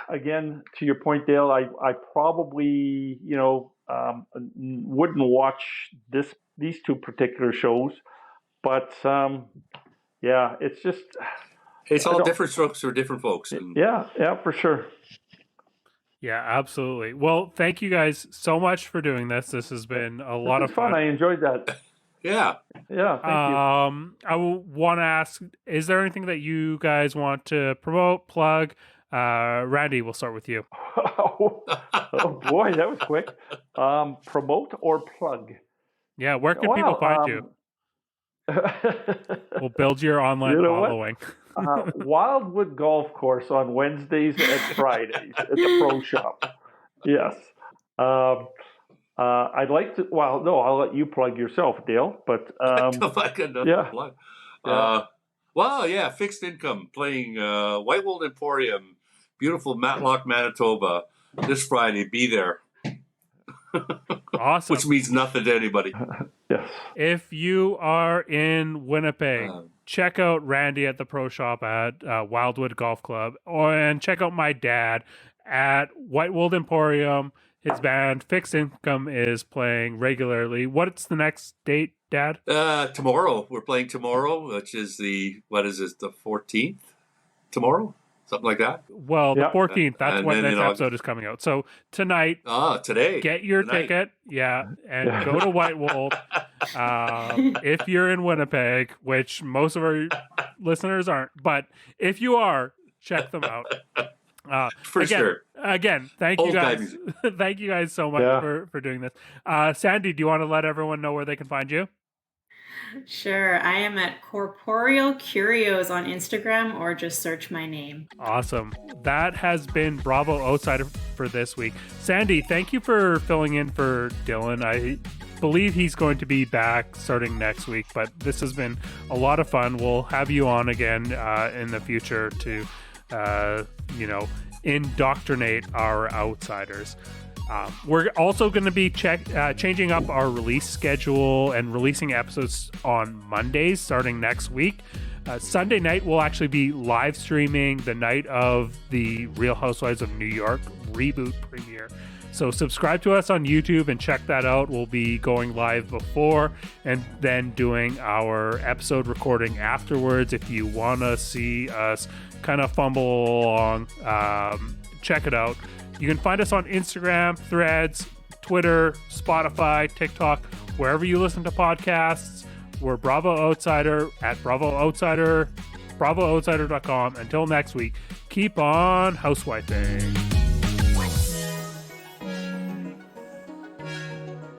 again, to your point, Dale, I probably wouldn't watch these 2 particular shows, but it's just all different strokes for different folks. Yeah, for sure. Yeah, absolutely. Well, thank you guys so much for doing this. This has been a lot of fun. I enjoyed that. Yeah. Thank you. I want to ask, is there anything that you guys want to promote, plug? Randy, we'll start with you. Oh boy, that was quick. Promote or plug? Yeah, where can people find you? We'll build your online following. Wildwood Golf Course on Wednesdays and Fridays at the Pro Shop. Yes. I'd like to. Well, no, I'll let you plug yourself, Dale. But plug. Fixed income, playing Whitewold Emporium, beautiful Matlock, Manitoba, this Friday. Be there. Awesome. Which means nothing to anybody. Yes. If you are in Winnipeg, check out Randy at the Pro Shop at Wildwood Golf Club, and check out my dad at Whitewold Emporium. His band Fixed Income is playing regularly. What's the next date, Dad? Tomorrow. We're playing tomorrow, which is the 14th? Tomorrow? Something like that? Well, the 14th. That's when this episode is coming out. So tonight, today. Get your ticket. Yeah. And go to Whitewold. If you're in Winnipeg, which most of our listeners aren't, but if you are, check them out. Sure. Again, thank you guys. Thank you guys so much for doing this. Sandy, do you want to let everyone know where they can find you? Sure. I am at Corporeal Curios on Instagram, or just search my name. Awesome. That has been Bravo Outsider for this week. Sandy, thank you for filling in for Dylan. I believe he's going to be back starting next week, but this has been a lot of fun. We'll have you on again in the future to indoctrinate our outsiders. We're also going to be changing up our release schedule and releasing episodes on Mondays starting next week. Sunday night, we'll actually be live streaming the night of the Real Housewives of New York reboot premiere. So subscribe to us on YouTube and check that out. We'll be going live before and then doing our episode recording afterwards. If you want to see us kind of fumble along, check it out. You can find us on Instagram, Threads, Twitter, Spotify, TikTok, wherever you listen to podcasts. We're Bravo Outsider at Bravo Outsider, BravoOutsider.com. Until next week, keep on housewifing.